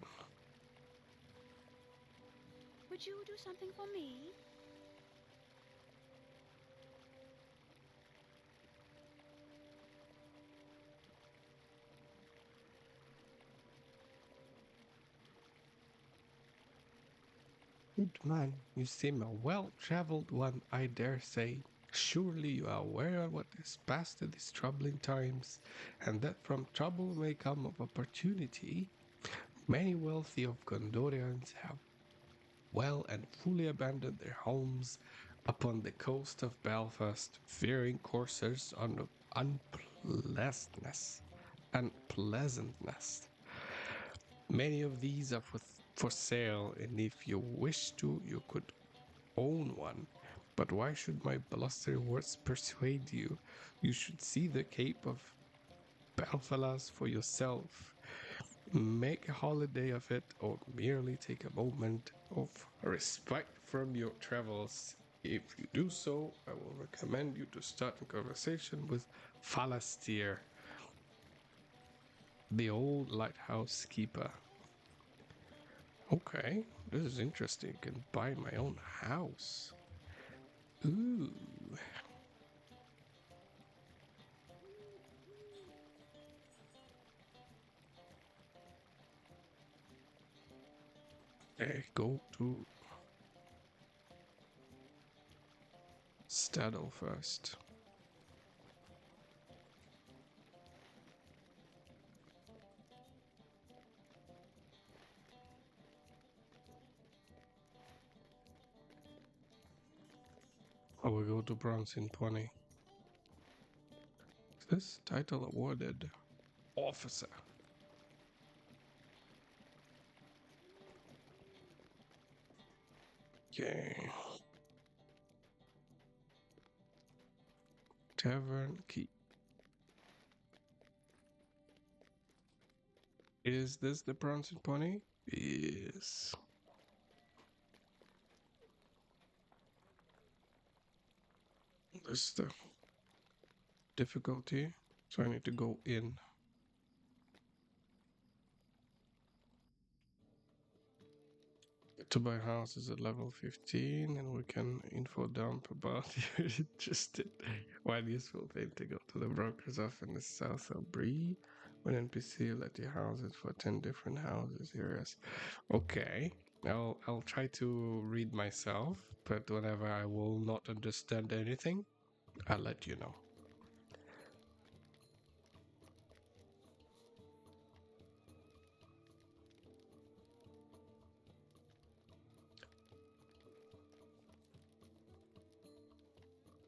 Would you do something for me? Good man, you seem a well-traveled one, I dare say. Surely you are aware of what has passed in these troubling times, and that from trouble may come of opportunity. Many wealthy of Gondorians have well and fully abandoned their homes upon the coast of Belfast, fearing coursers on unpleasantness. Many of these are for sale, and if you wish to, you could own one. But why should my blustery words persuade you? You should see the Cape of Belfalas for yourself. Make a holiday of it, or merely take a moment of respite from your travels. If you do so, I will recommend you to start a conversation with Falastier, the old lighthouse keeper. Okay, this is interesting. I can buy my own house. Ooh. Go to Staddle first. I will go to Bronson Pony. This title awarded officer. Okay. Tavern Keep. Is this the Bronson Pony? Yes. This is the difficulty. So I need to go in. To buy house is at level 15, and we can info dump about you're interested. One useful thing to go to the broker's office in the south of Bree. When NPC let you house it for 10 different houses areas. Okay, I'll try to read myself, but whenever I will not understand anything, I'll let you know.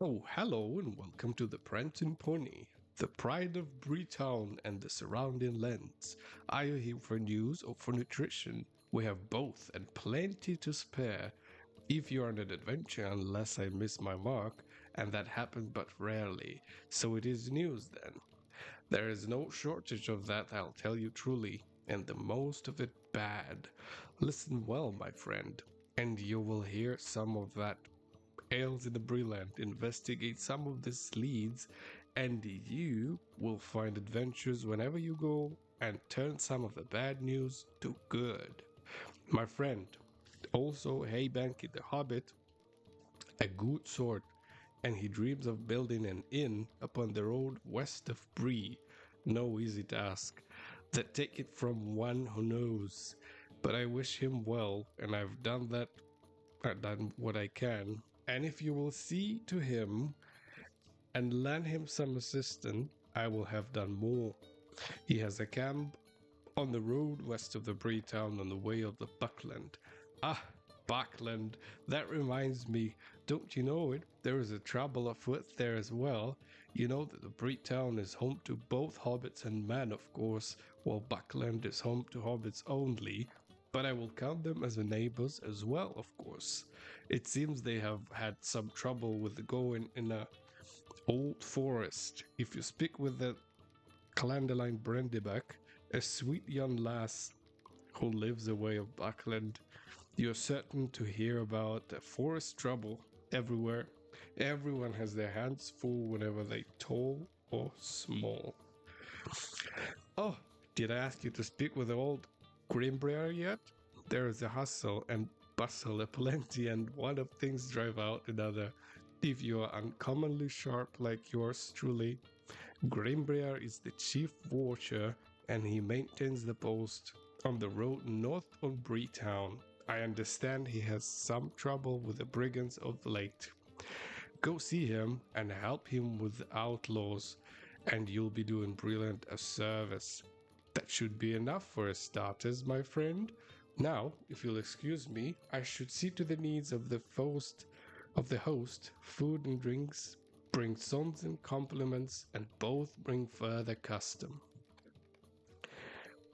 Oh, hello and welcome to the Prancing Pony, the pride of Breetown and the surrounding lands. Are you here for news or for nutrition? We have both and plenty to spare. If you're on an adventure, unless I miss my mark, and that happens but rarely, so it is news then. There is no shortage of that, I'll tell you truly, and the most of it bad. Listen well, my friend, and you will hear some of that ales in the Breland, investigate some of these leads, and you will find adventures whenever you go and turn some of the bad news to good. My friend, also Haybank the Hobbit, a good sword, and he dreams of building an inn upon the road west of Bree. No easy task. That take it from one who knows. But I wish him well, and I've done what I can. And if you will see to him and lend him some assistance, I will have done more. He has a camp on the road west of the Bree town on the way of the Buckland. Ah, Buckland, that reminds me, don't you know it? There is a trouble afoot there as well. You know that the Bree town is home to both hobbits and men, of course, while Buckland is home to hobbits only, but I will count them as neighbors as well, of course. It seems they have had some trouble with going in a old forest. If you speak with the Clandestine Brandybuck, a sweet young lass who lives away of Buckland, you're certain to hear about the forest trouble everywhere. Everyone has their hands full whenever they tall or small. Oh, did I ask you to speak with the old Grimbriar yet? There is a hustle and bustle aplenty, and one of things drive out another. If you are uncommonly sharp like yours truly, Grimbriar is the chief watcher, and he maintains the post on the road north of Breetown. I understand he has some trouble with the brigands of late. Go see him and help him with the outlaws, and you'll be doing brilliant a service. That should be enough for a starters, my friend. Now, if you'll excuse me, I should see to the needs of the host, food and drinks, bring songs and compliments, and both bring further custom.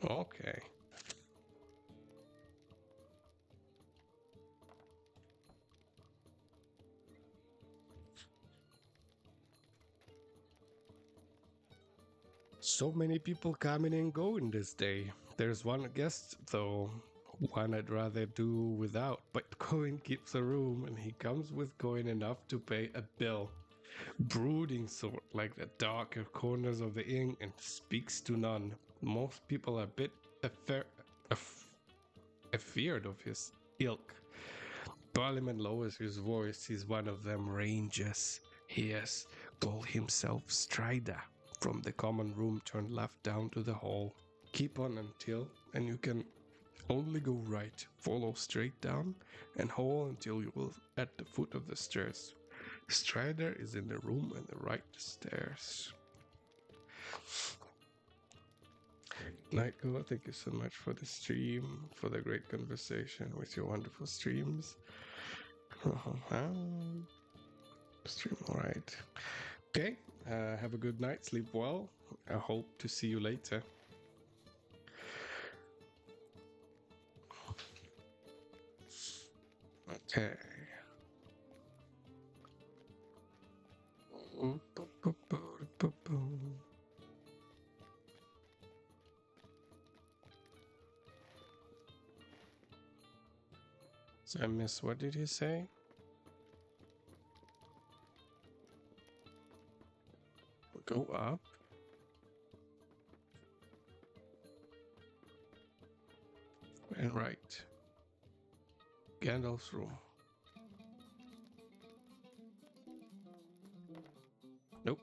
Okay. So many people coming and going this day. There's one guest, though, one I'd rather do without, but Coin keeps a room and he comes with coin enough to pay a bill. Brooding sort, like the darker corners of the inn, and speaks to none. Most people are a bit afeared of his ilk. Parliament lowers his voice. He's one of them rangers. He has called himself Strider. From the common room, turn left down to the hall. Keep on until, and you can only go right. Follow straight down and hall until you will at the foot of the stairs. Strider is in the room on the right stairs. Nightgo, thank you so much for the stream, for the great conversation with your wonderful streams. Stream, alright. Okay, have a good night, sleep well. I hope to see you later. Okay. So I missed, what did he say? Go up. And right. Gandalf's room. Nope.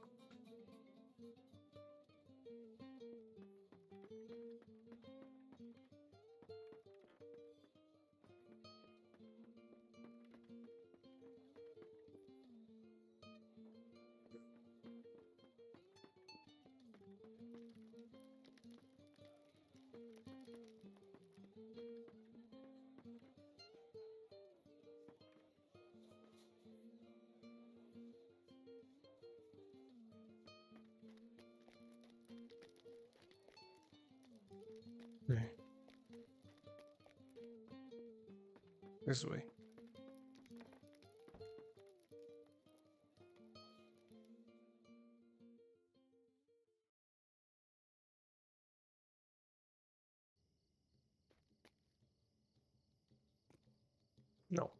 Okay. This way. No.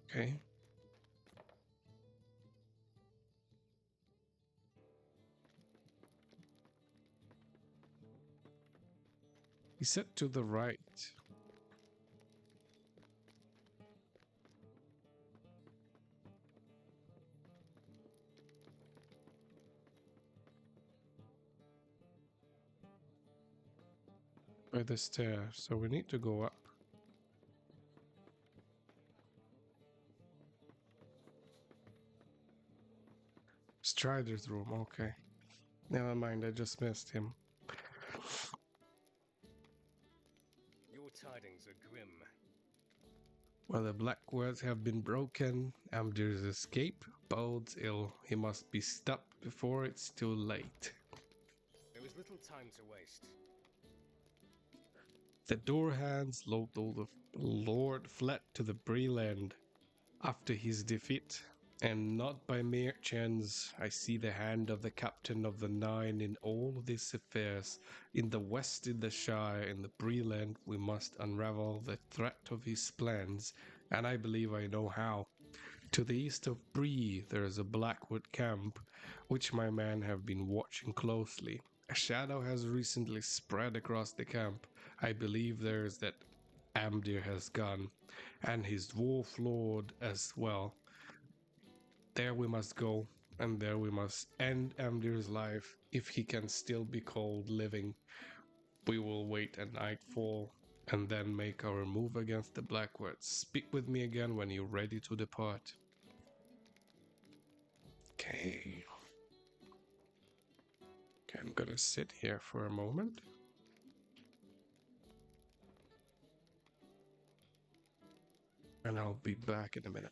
Okay. He said to the right. By the stairs, so we need to go up. Strider's room, okay. Never mind, I just missed him. Your tidings are grim. Well, the black words have been broken. Amdir's escape bodes ill. He must be stopped before it's too late. There is little time to waste. The door hands the Lord fled to the Breland after his defeat, and not by mere chance I see the hand of the captain of the Nine in all these affairs. In the west, in the Shire, in the Breland, we must unravel the threat of his plans, and I believe I know how. To the east of Bree, there is a Blackwood camp, which my men have been watching closely. A shadow has recently spread across the camp. I believe there is that Amdir has gone, and his dwarf lord as well. There we must go, and there we must end Amdir's life, if he can still be called living. We will wait at nightfall, and then make our move against the Blackwords. Speak with me again when you're ready to depart. Okay. Okay, I'm gonna sit here for a moment. And I'll be back in a minute.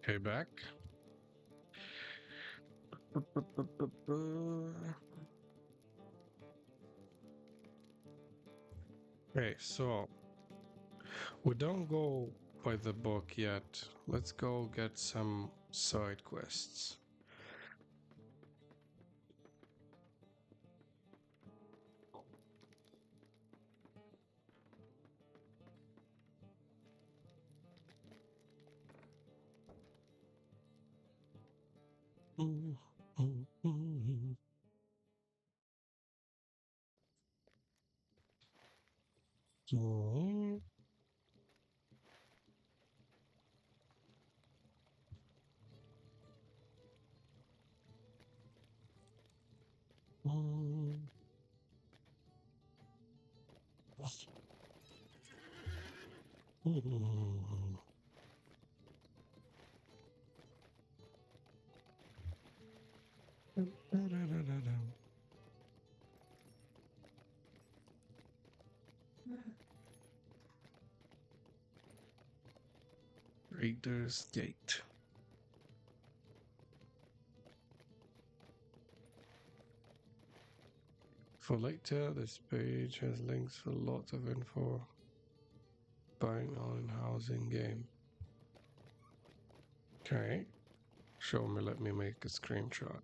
Okay, back. Okay, so we don't go by the book yet. Let's go get some side quests. Mm. Mm. Mm. Da-da-da-da-da. Reader's Gate. For later, this page has links for lots of info. Buying online housing game. Okay. Show me, let me make a screenshot.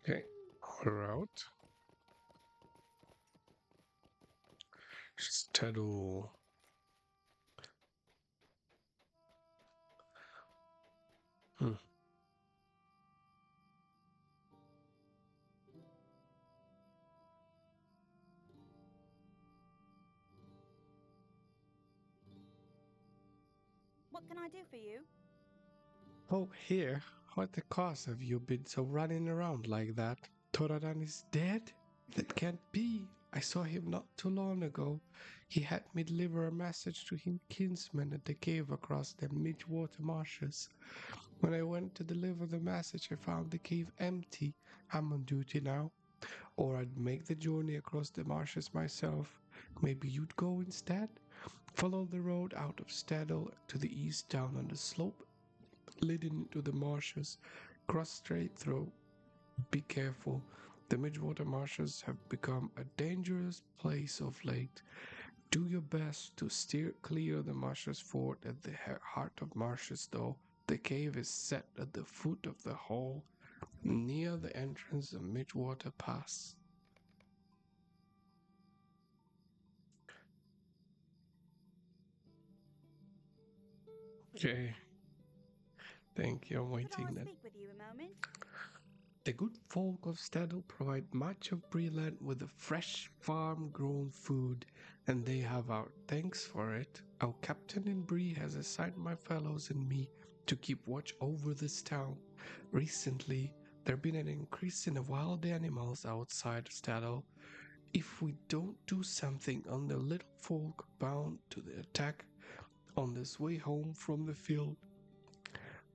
Okay, we're out. Staddle. Hmm. What can I do for you? Oh, here. What the cause have you been so running around like that? Toradan is dead? That can't be. I saw him not too long ago. He had me deliver a message to his kinsman at the cave across the Midgewater marshes. When I went to deliver the message, I found the cave empty. I'm on duty now. Or I'd make the journey across the marshes myself. Maybe you'd go instead? Follow the road out of Staddle to the east down on the slope leading into the marshes. Cross straight through. Be careful. The Midgewater marshes have become a dangerous place of late. Do your best to steer clear the marshes fort at the heart of marshes though. The cave is set at the foot of the hall, near the entrance of Midgewater Pass. Okay, thank you. I'm Could waiting I then. speak with you a moment? The good folk of Staddle provide much of Breland with a fresh farm-grown food, and they have our thanks for it. Our captain in Bree has assigned my fellows and me to keep watch over this town. Recently, there been an increase in the wild animals outside Staddle. If we don't do something on the little folk bound to the attack on this way home from the field,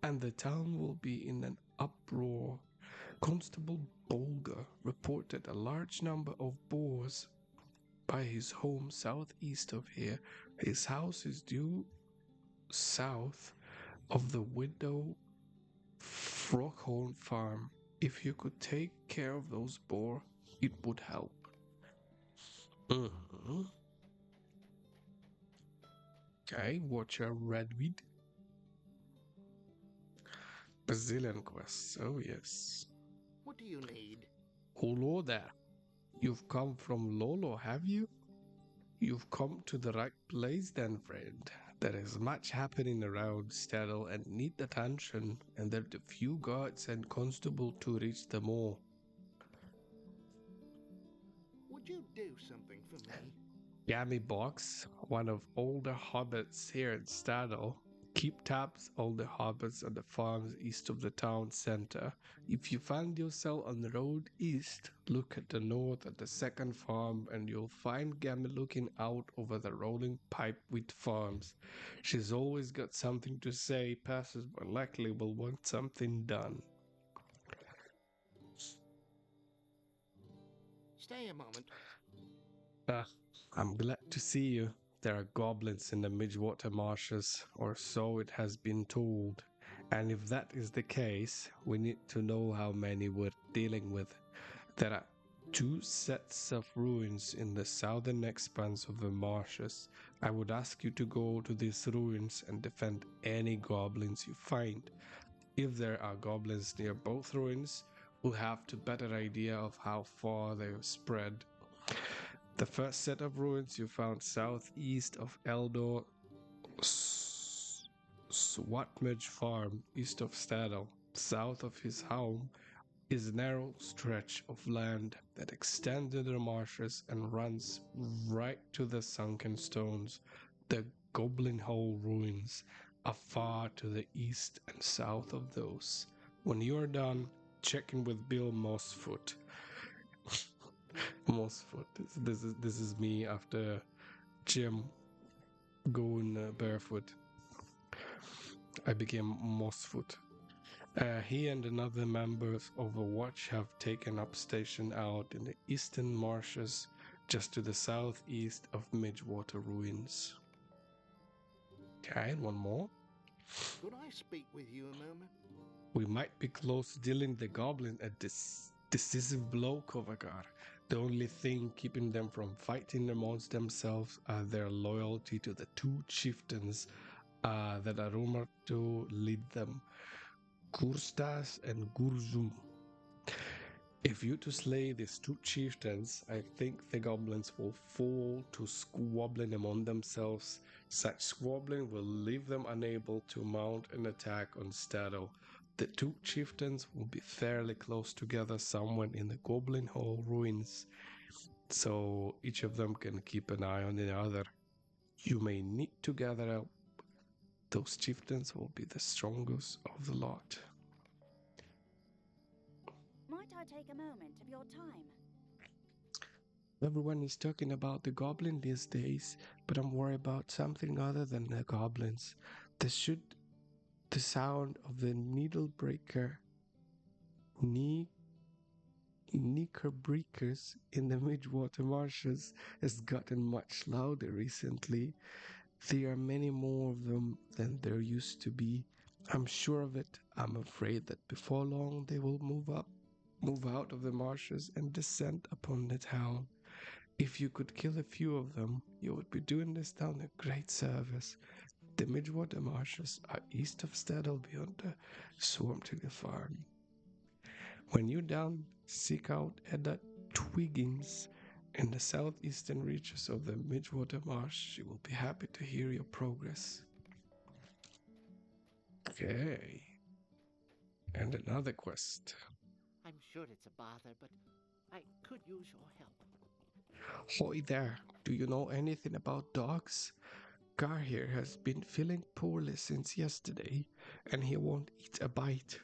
and the town will be in an uproar. Constable Bolger reported a large number of boars by his home southeast of here. His house is due south of the widow Frockhorn farm. If you could take care of those boar, it would help. Okay, watch our redweed. Bazillion quests, oh yes. What do you need? Hello there. You've come from Lolo, have you? You've come to the right place then, friend. There is much happening around Staddle and need attention, and there are few guards and constable to reach them all. Would you do something for me? Gammy Box, one of older hobbits here in Staddle. Keep tabs on the hobbits on the farms east of the town center. If you find yourself on the road east, look at the north at the second farm and you'll find Gammy looking out over the rolling pipe wheat farms. She's always got something to say, passers by likely will want something done. Stay a moment. I'm glad to see you. There are goblins in the Midgewater marshes, or so it has been told. And if that is the case, we need to know how many we're dealing with. There are 2 sets of ruins in the southern expanse of the marshes. I would ask you to go to these ruins and defend any goblins you find. If there are goblins near both ruins, will have a better idea of how far they've spread. The first set of ruins you found southeast of Eldor Swatmage Farm, east of Staddle. South of his home is a narrow stretch of land that extends into the marshes and runs right to the sunken stones. The Goblin Hole ruins are far to the east and south of those. When you are done, check in with Bill Mossfoot. Mossfoot. This is me after gym going barefoot. I became Mossfoot. He and another members of a watch have taken up station out in the eastern marshes, just to the southeast of Midgewater ruins. Okay, one more. Could I speak with you a moment? We might be close to dealing the goblin a decisive blow, Kovagar. The only thing keeping them from fighting amongst themselves are their loyalty to the two chieftains that are rumored to lead them, Kurstas and Gurzum. If you to slay these two chieftains, I think the goblins will fall to squabbling among themselves. Such squabbling will leave them unable to mount an attack on Staddle. The two chieftains will be fairly close together somewhere in the Goblin Hole ruins, so each of them can keep an eye on the other. You may need to gather up. Those chieftains will be the strongest of the lot. Might I take a moment of your time? Everyone is talking about the goblin these days, but I'm worried about something other than the goblins. The sound of the needle-breaker breakers in the Midgewater marshes has gotten much louder recently. There are many more of them than there used to be. I'm sure of it. I'm afraid that before long they will move out of the marshes and descend upon the town. If you could kill a few of them, you would be doing this town a great service. The Midgewater marshes are east of Staddle beyond the Swarmtrigger farm. When you're done, seek out Edda Twiggins in the southeastern reaches of the Midgewater marsh. She will be happy to hear your progress. Okay. And another quest. I'm sure it's a bother, but I could use your help. Hoy there, do you know anything about dogs? Gar here has been feeling poorly since yesterday, and he won't eat a bite.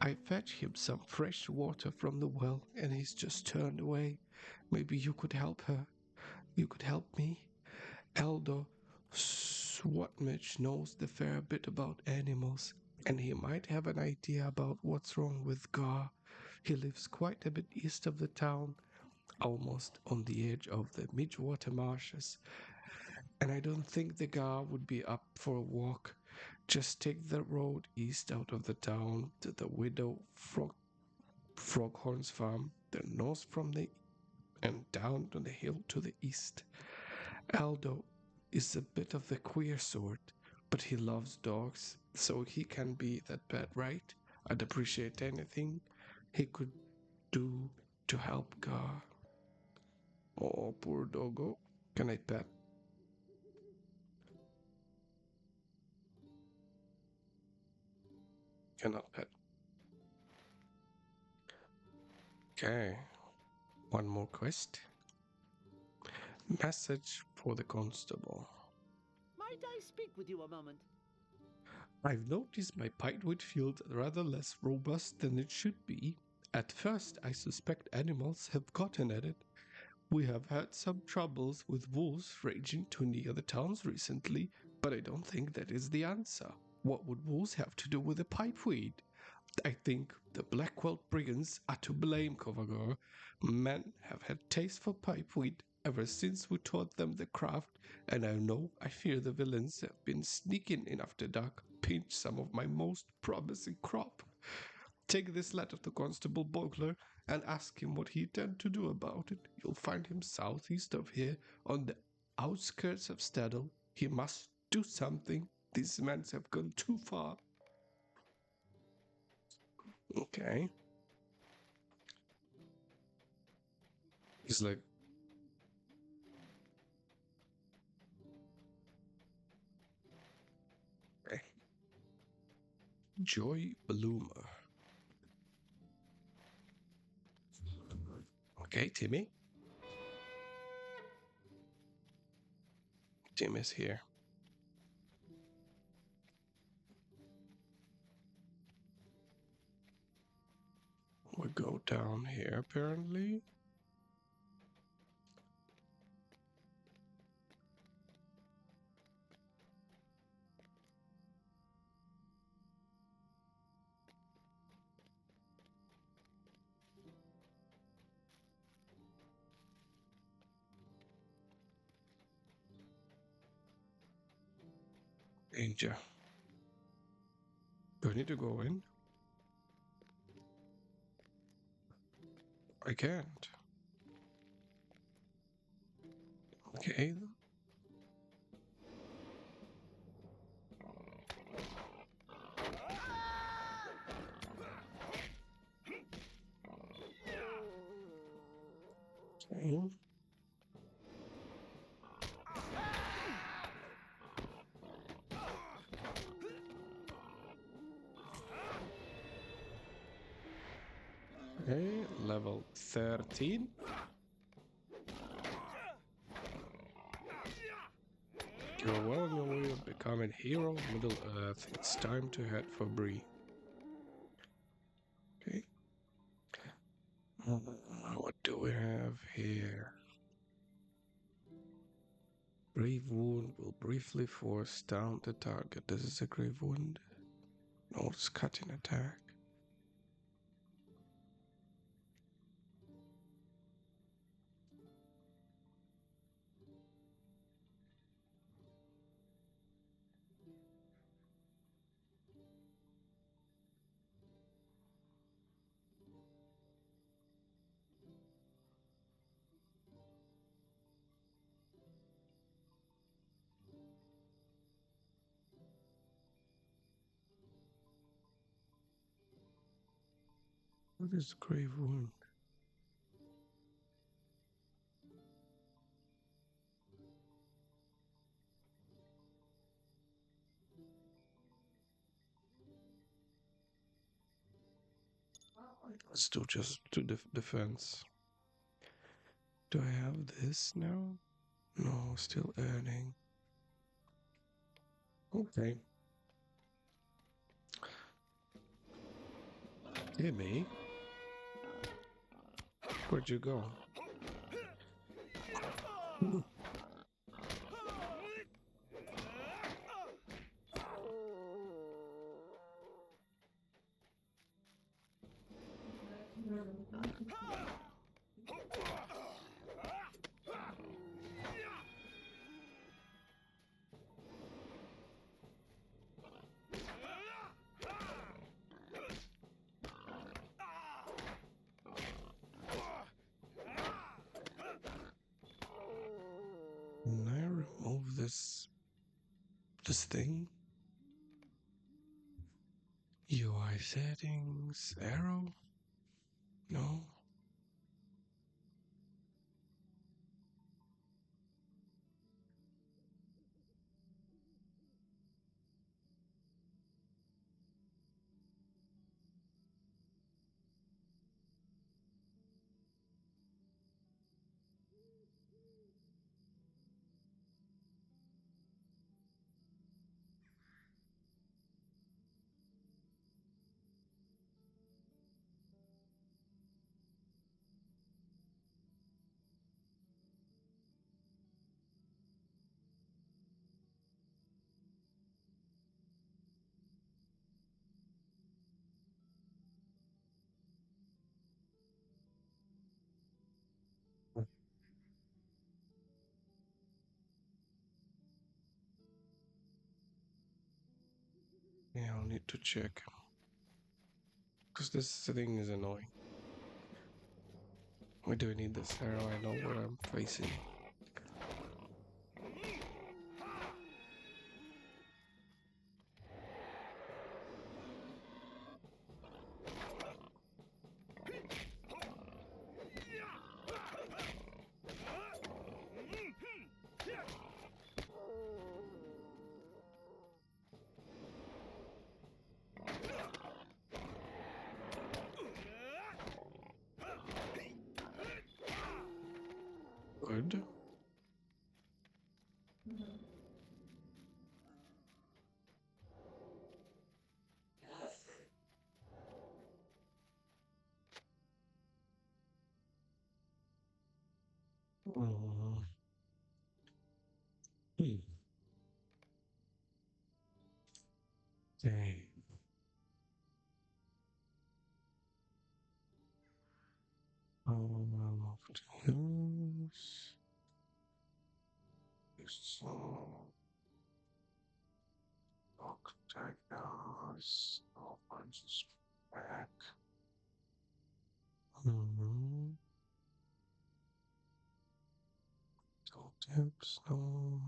I fetched him some fresh water from the well, and he's just turned away. Maybe you could help her. You could help me. Eldo Swatmich knows the fair bit about animals, and he might have an idea about what's wrong with Gar. He lives quite a bit east of the town, almost on the edge of the Midgewater marshes, and I don't think the Gar would be up for a walk. Just take the road east out of the town to the Widow Froghorn's farm, then north from the and down to the hill to the east. Aldo is a bit of the queer sort, but he loves dogs, so he can be that bad, right? I'd appreciate anything he could do to help Gar. Oh, poor doggo. Can I pet? Cannot pet. Okay. One more quest. Message for the constable. Might I speak with you a moment? I've noticed my pitewood field rather less robust than it should be. At first, I suspect animals have gotten at it. We have had some troubles with wolves ranging too near the towns recently, but I don't think that is the answer. What would wolves have to do with the pipeweed? I think the Blackwell brigands are to blame, Kovagar. Men have had taste for pipeweed ever since we taught them the craft, and I fear the villains have been sneaking in after dark, pinch some of my most promising crop. Take this letter to Constable Bogler and ask him what he intends to do about it. You'll find him southeast of here, on the outskirts of Staddle. He must do something. These men have gone too far. Okay. He's like, eh, Joy Bloomer. Okay, Timmy. Tim is here. We go down here, apparently. Danger. Do I need to go in? I can't. Okay. Okay. Okay, level 13. You're well on your way of becoming hero of Middle Earth. It's time to head for Bree. Okay. What do we have here? Grave wound will briefly force down the target. This is a grave wound. No, it's cutting attack. What is grave wound? Let's do just to defense. Do I have this now? No, still earning. Okay. Timmy? Where'd you go? Can I remove this thing? UI settings, arrow? No. Yeah, I'll need to check. Because this thing is annoying. Why do I need this arrow? I know where I'm facing. Good. Mm. Hmm. Okay. Use. Diagnose. Back. Mm-hmm. Tips. No.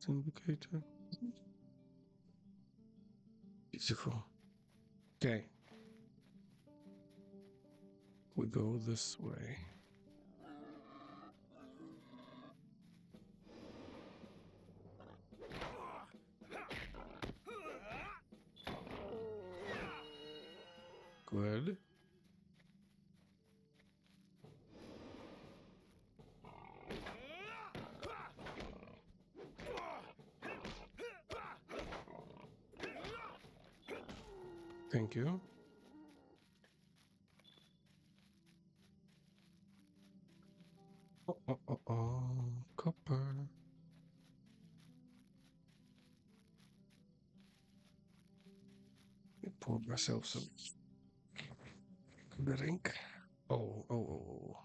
Indicator. Beautiful. Okay. We go this way. Good. Thank you. Copper. Pour myself some drink. Oh.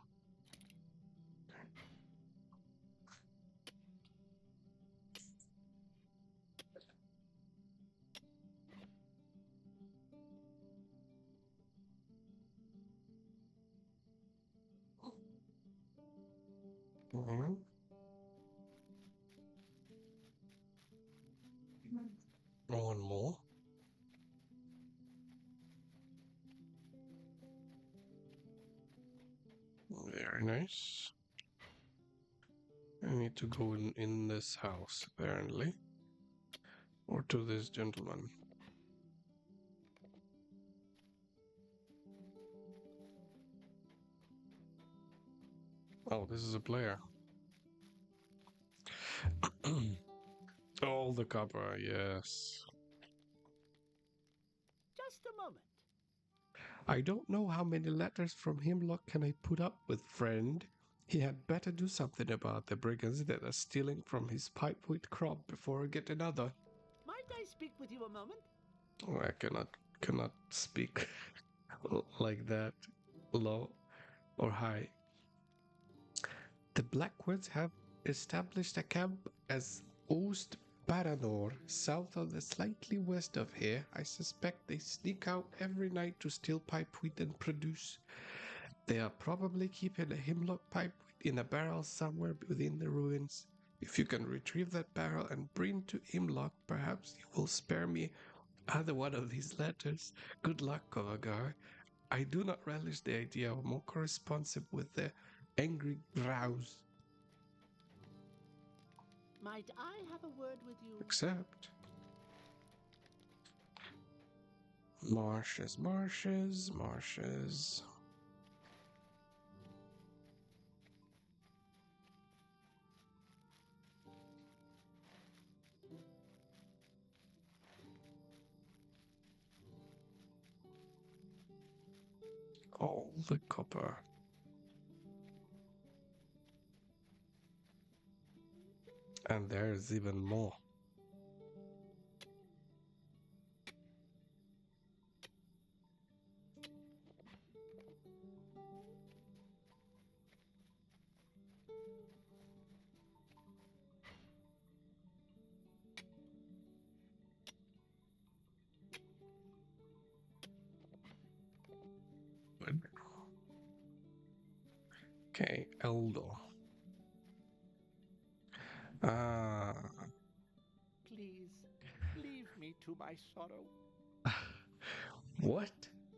Mhm. One more. Very nice. I need to go in this house, apparently. Or to this gentleman. Oh, this is a player. All the copper, yes. Just a moment. I don't know how many letters from Hemlock can I put up with, friend. He had better do something about the brigands that are stealing from his pipeweed crop before I get another. Might I speak with you a moment? Oh, I cannot speak like that, low or high. The Blackwoods have established a camp as Oost Paranor, south of the slightly west of here. I suspect they sneak out every night to steal pipeweed and produce. They are probably keeping a hemlock pipeweed in a barrel somewhere within the ruins. If you can retrieve that barrel and bring to Hemlock, perhaps you will spare me either one of these letters. Good luck, Kovagar. I do not relish the idea of more correspondence with the angry grouse. Might I have a word with you? Except marshes. All the copper. And there's even more. Good. Okay, Eldo. Ah. Please, leave me to my sorrow. What?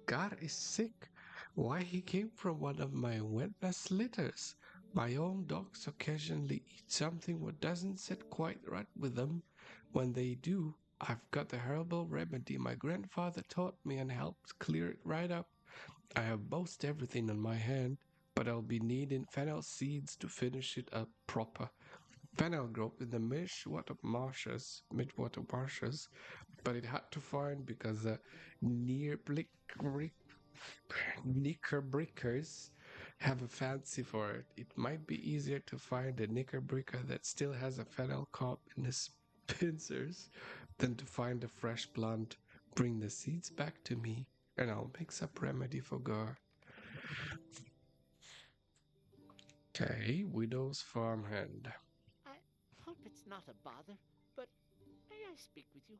God is sick? Why he came from one of my witness litters. My own dogs occasionally eat something what doesn't sit quite right with them. When they do, I've got the herbal remedy my grandfather taught me and helped clear it right up. I have most everything on my hand, but I'll be needing fennel seeds to finish it up proper. Fennel grows in the midwater marshes, but it had to find because the near knickerbrickers have a fancy for it. It might be easier to find a knickerbricker that still has a fennel cob in its pincers than to find a fresh plant. Bring the seeds back to me, and I'll mix up remedy for Gar. Okay, widow's farmhand. I hope it's not a bother, but may I speak with you?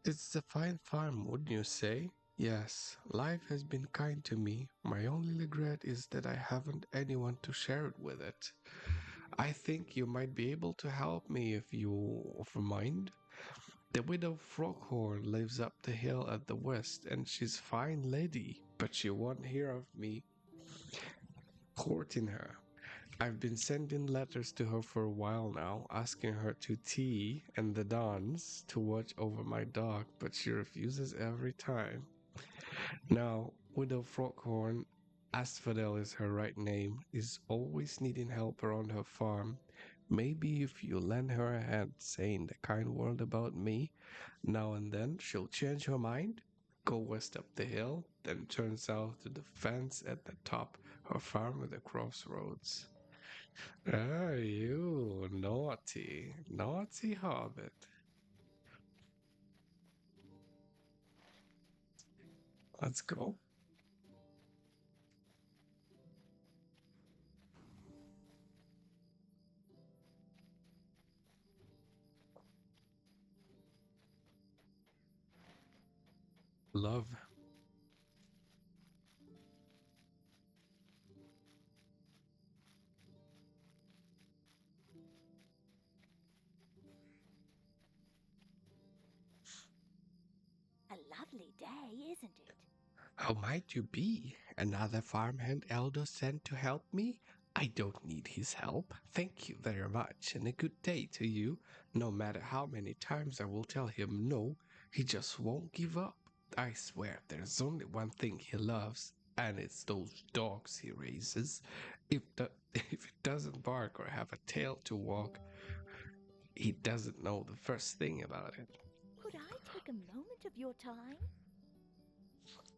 It's a fine farm, wouldn't you say? Yes, life has been kind to me. My only regret is that I haven't anyone to share it with it. I think you might be able to help me if you mind. The widow Froghorn lives up the hill at the west, and she's a fine lady, but she won't hear of me courting her. I've been sending letters to her for a while now, asking her to tea and the dance to watch over my dog, but she refuses every time. Now, Widow Froghorn, Asphodel is her right name, is always needing help around her farm. Maybe if you lend her a hand saying the kind word about me, now and then she'll change her mind, go west up the hill, then turn south to the fence at the top, her farm at the crossroads. Ah, you naughty, naughty hobbit. Let's go. Love. A lovely day, isn't it? How might you be? Another farmhand elder sent to help me? I don't need his help. Thank you very much, and a good day to you. No matter how many times I will tell him no, he just won't give up. I swear there's only one thing he loves, and it's those dogs he raises. If it doesn't bark or have a tail to walk, he doesn't know the first thing about it. Could I take a moment of your time?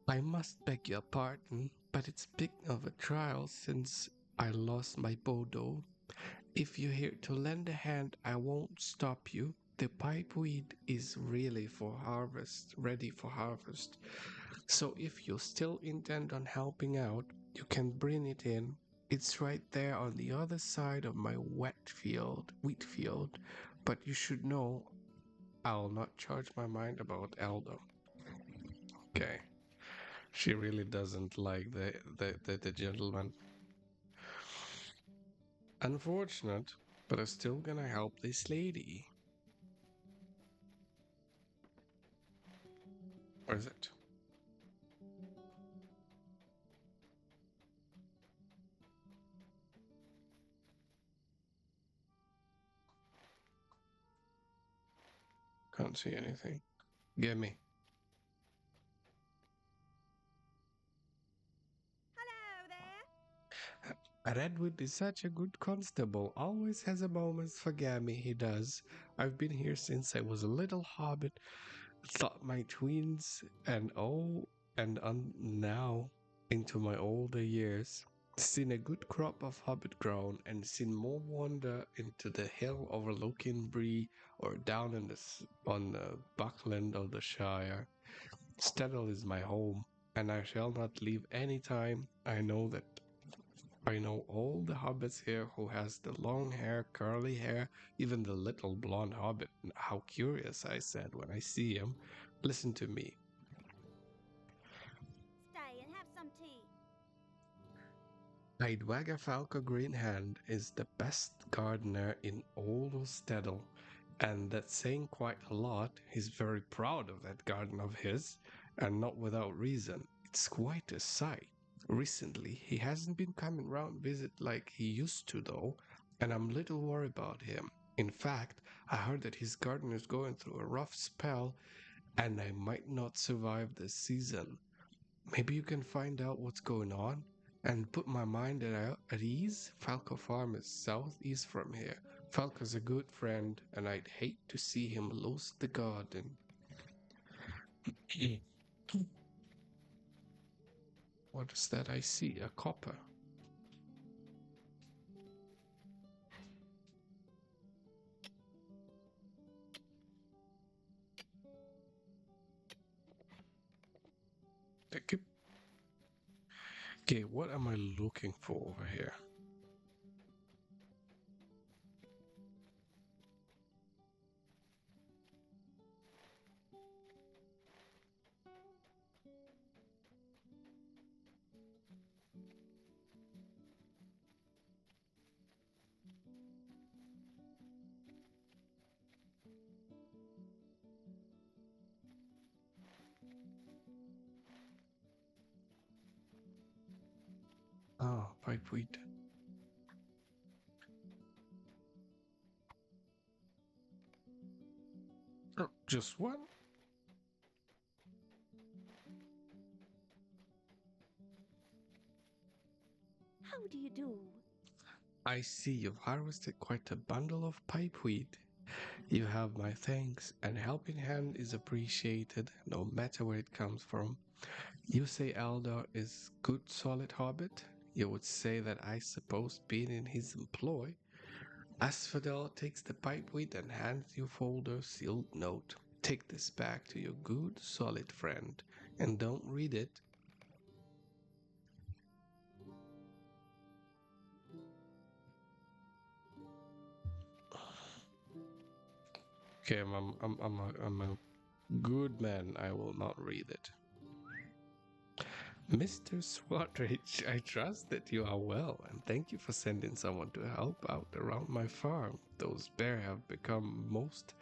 I must beg your pardon, but it's big of a trial since I lost my Bodo. If you're here to lend a hand, I won't stop you. The pipeweed is really for harvest, ready for harvest. So if you still intend on helping out, you can bring it in. It's right there on the other side of my wheat field. But you should know I'll not charge my mind about Eldo. Okay. She really doesn't like the gentleman. Unfortunate, but I'm still gonna help this lady. Where is it? Can't see anything. Give me. Hello there. Redwood is such a good constable. Always has a moment's for Gammy, he does. I've been here since I was a little hobbit. Thought my tweens and now into my older years. Seen a good crop of hobbit grown and seen more wander into the hill overlooking Bree or down on the buckland of the Shire. Staddle is my home, and I shall not leave any time. I know all the hobbits here who has the long hair, curly hair, even the little blonde hobbit. How curious, I said when I see him. Listen to me. Stay and have some tea. Falco Greenhand is the best gardener in all of Staddle, and that's saying quite a lot. He's very proud of that garden of his, and not without reason. It's quite a sight. Recently, he hasn't been coming round visit like he used to though, and I'm little worried about him. In fact, I heard that his garden is going through a rough spell, and I might not survive this season. Maybe you can find out what's going on and put my mind at ease. Falco Farm is southeast from here. Falco's a good friend, and I'd hate to see him lose the garden. What is that I see? A copper. Thank you. Okay, what am I looking for over here? Ah, pipeweed. Oh, just one? How do you do? I see you've harvested quite a bundle of pipeweed. You have my thanks, and helping hand is appreciated no matter where it comes from. You say Eldar is good solid hobbit? You would say that I suppose being in his employ. Asphodel takes the pipeweed and hands you folder sealed note. Take this back to your good solid friend, and don't read it. Okay, I'm a good man. I will not read it. Mr. Swatridge, I trust that you are well, and thank you for sending someone to help out around my farm. Those bears have become most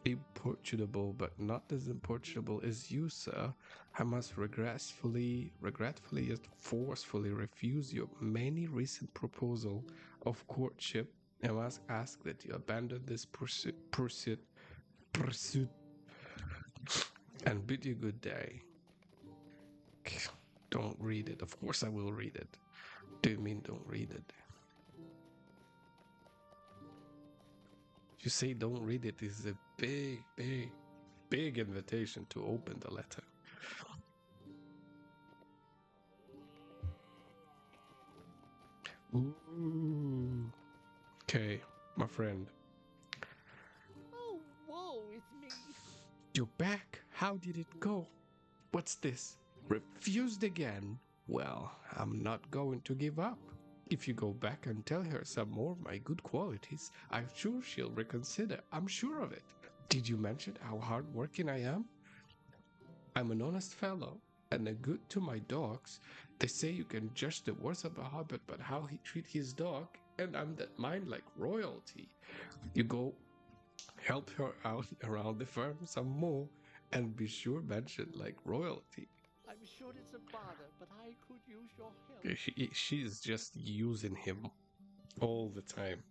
importunable, but not as importunable as you, sir. I must regretfully yet forcefully refuse your many recent proposal of courtship, and must ask that you abandon this pursuit, and bid you good day. Don't read it. Of course I will read it. Do you mean don't read it? You say don't read it is a big invitation to open the letter. Ooh. Okay, my friend. Oh, woe is me. You're back. How did it go? What's this? Refused again? Well, I'm not going to give up. If you go back and tell her some more of my good qualities, I'm sure she'll reconsider. I'm sure of it. Did you mention how hardworking I am? I'm an honest fellow and a good to my dogs. They say you can judge the worth of a hobbit by how he treat his dog, and I'm that mind like royalty. You go help her out around the farm some more, and be sure mention like royalty. I'm sure it's a bother, but I could use your help. She's just using him all the time.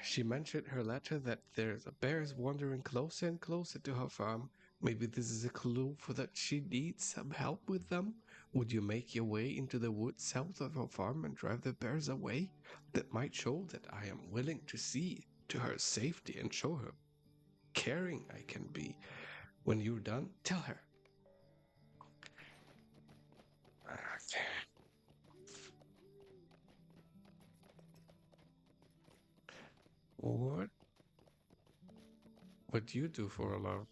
She mentioned her letter that there's a bears wandering closer and closer to her farm. Maybe this is a clue for that she needs some help with them. Would you make your way into the woods south of her farm and drive the bears away? That might show that I am willing to see to her safety and show her caring I can be. When you're done, tell her. Okay. What do you do for a love?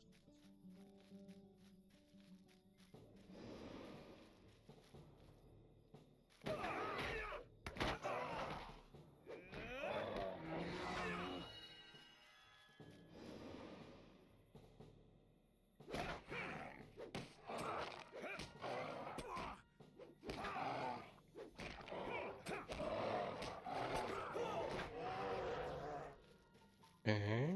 Okay.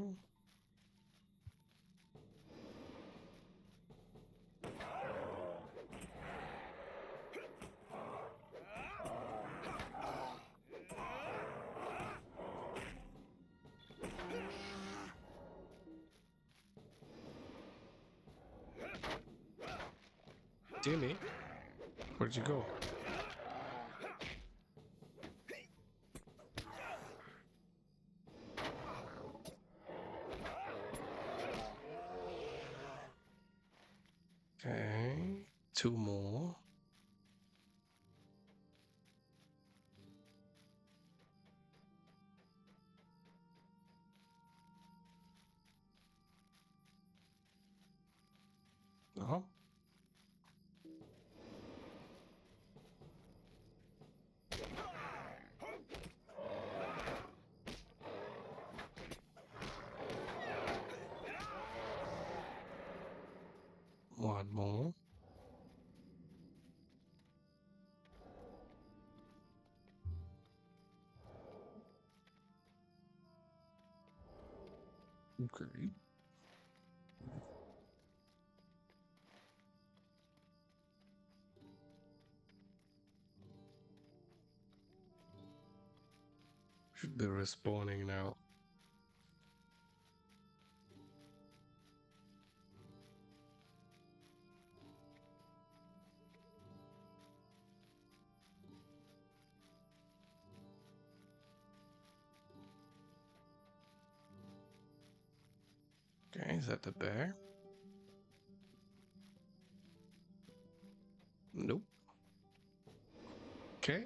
Jimmy, where'd you go? Okay, two more. Oh. One more. Okay. Should be respawning now. Okay, is that the bear? Nope. Okay.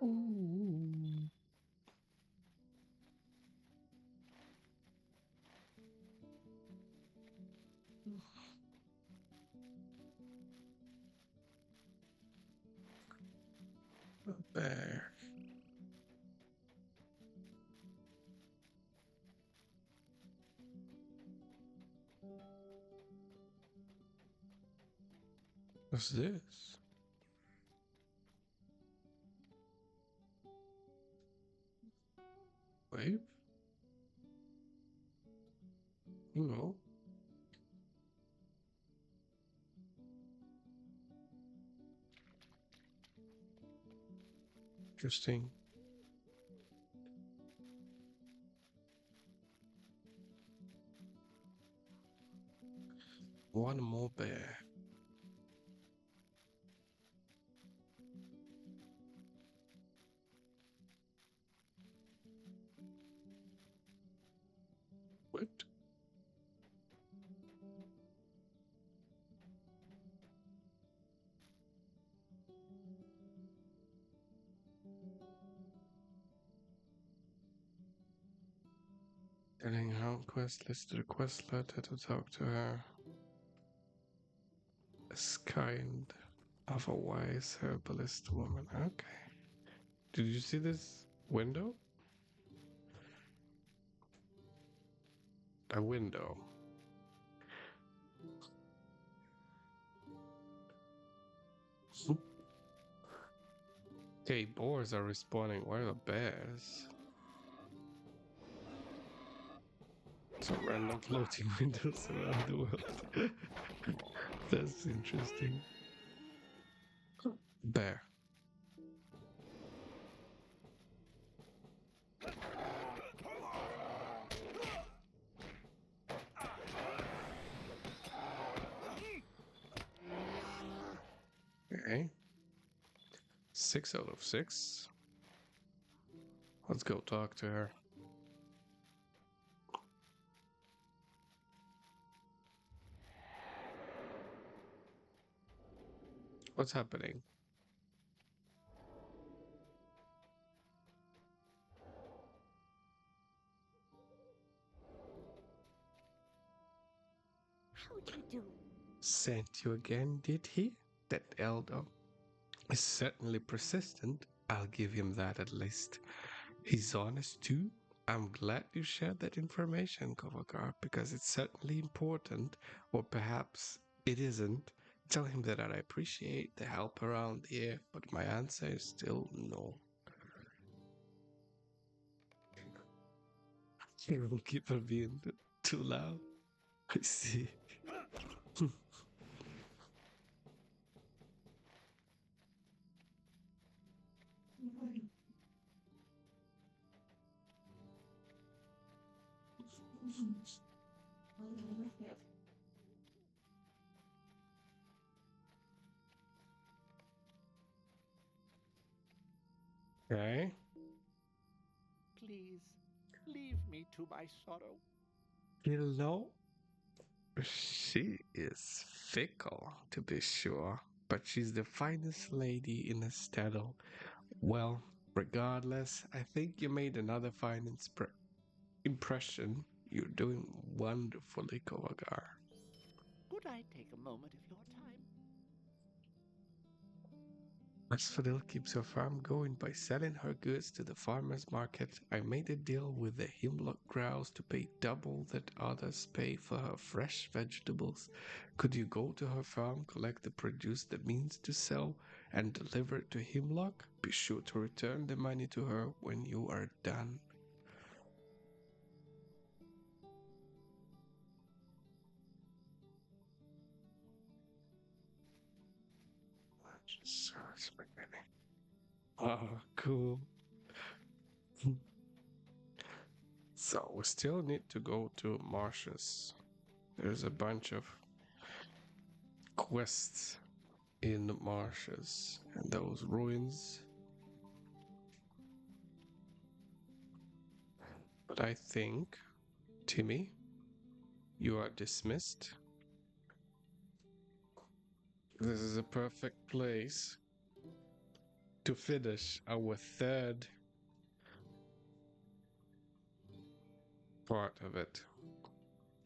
Ooh. A bear. What's this? Wave? No. Interesting. One more bear. What? Getting out quest list to the quest letter to talk to her. As kind of a wise herbalist woman. Okay. Did you see this window? A window. Okay, boars are respawning. Where are the bears? Some random floating windows around the world. That's interesting. Bear. Okay. 6 out of 6. Let's go talk to her. What's happening? How do you do? Sent you again, did he? That elder is certainly persistent. I'll give him that at least. He's honest too. I'm glad you shared that information, Kovagar, because it's certainly important, or perhaps it isn't. Tell him that I appreciate the help around here, but my answer is still no. He will keep on being too loud. I see. Okay. Please, leave me to my sorrow. He'll know. She is fickle, to be sure, but she's the finest lady in the Staddle. Well, regardless, I think you made another fine impression. You're doing wonderfully, Kovagar. Could I take a moment of your time? Asphodel keeps her farm going by selling her goods to the farmer's market. I made a deal with the hemlock grouse to pay double that others pay for her fresh vegetables. Could you go to her farm, collect the produce that means to sell, and deliver it to Hemlock? Be sure to return the money to her when you are done. Oh, cool. So we still need to go to marshes. There's a bunch of quests in the marshes and those ruins. But I think, Timmy, you are dismissed. This is a perfect place to finish our third part of it.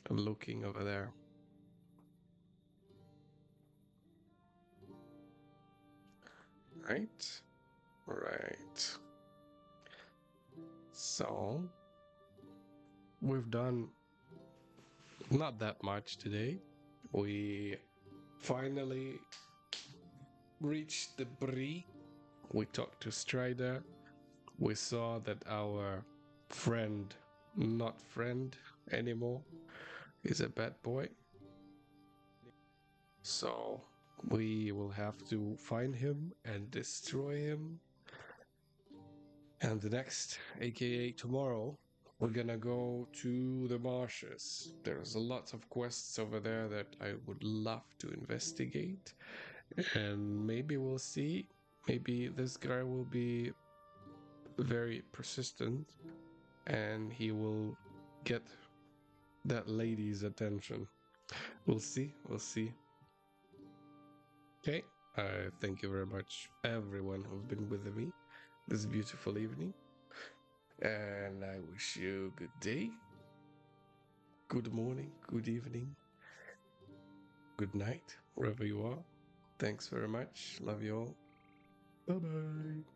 I'm looking over there. Right. So, we've done not that much today. We finally reached the Brie. We talked to Strider. We saw that our friend, not friend anymore, is a bad boy. So we will have to find him and destroy him. And the next, aka tomorrow, we're gonna go to the marshes. There's lots of quests over there that I would love to investigate. And maybe we'll see. Maybe this guy will be very persistent and he will get that lady's attention. We'll see. We'll see. Okay. Thank you very much, everyone who's been with me this beautiful evening. And I wish you good day, good morning, good evening, good night, wherever you are. Thanks very much. Love you all. Bye bye.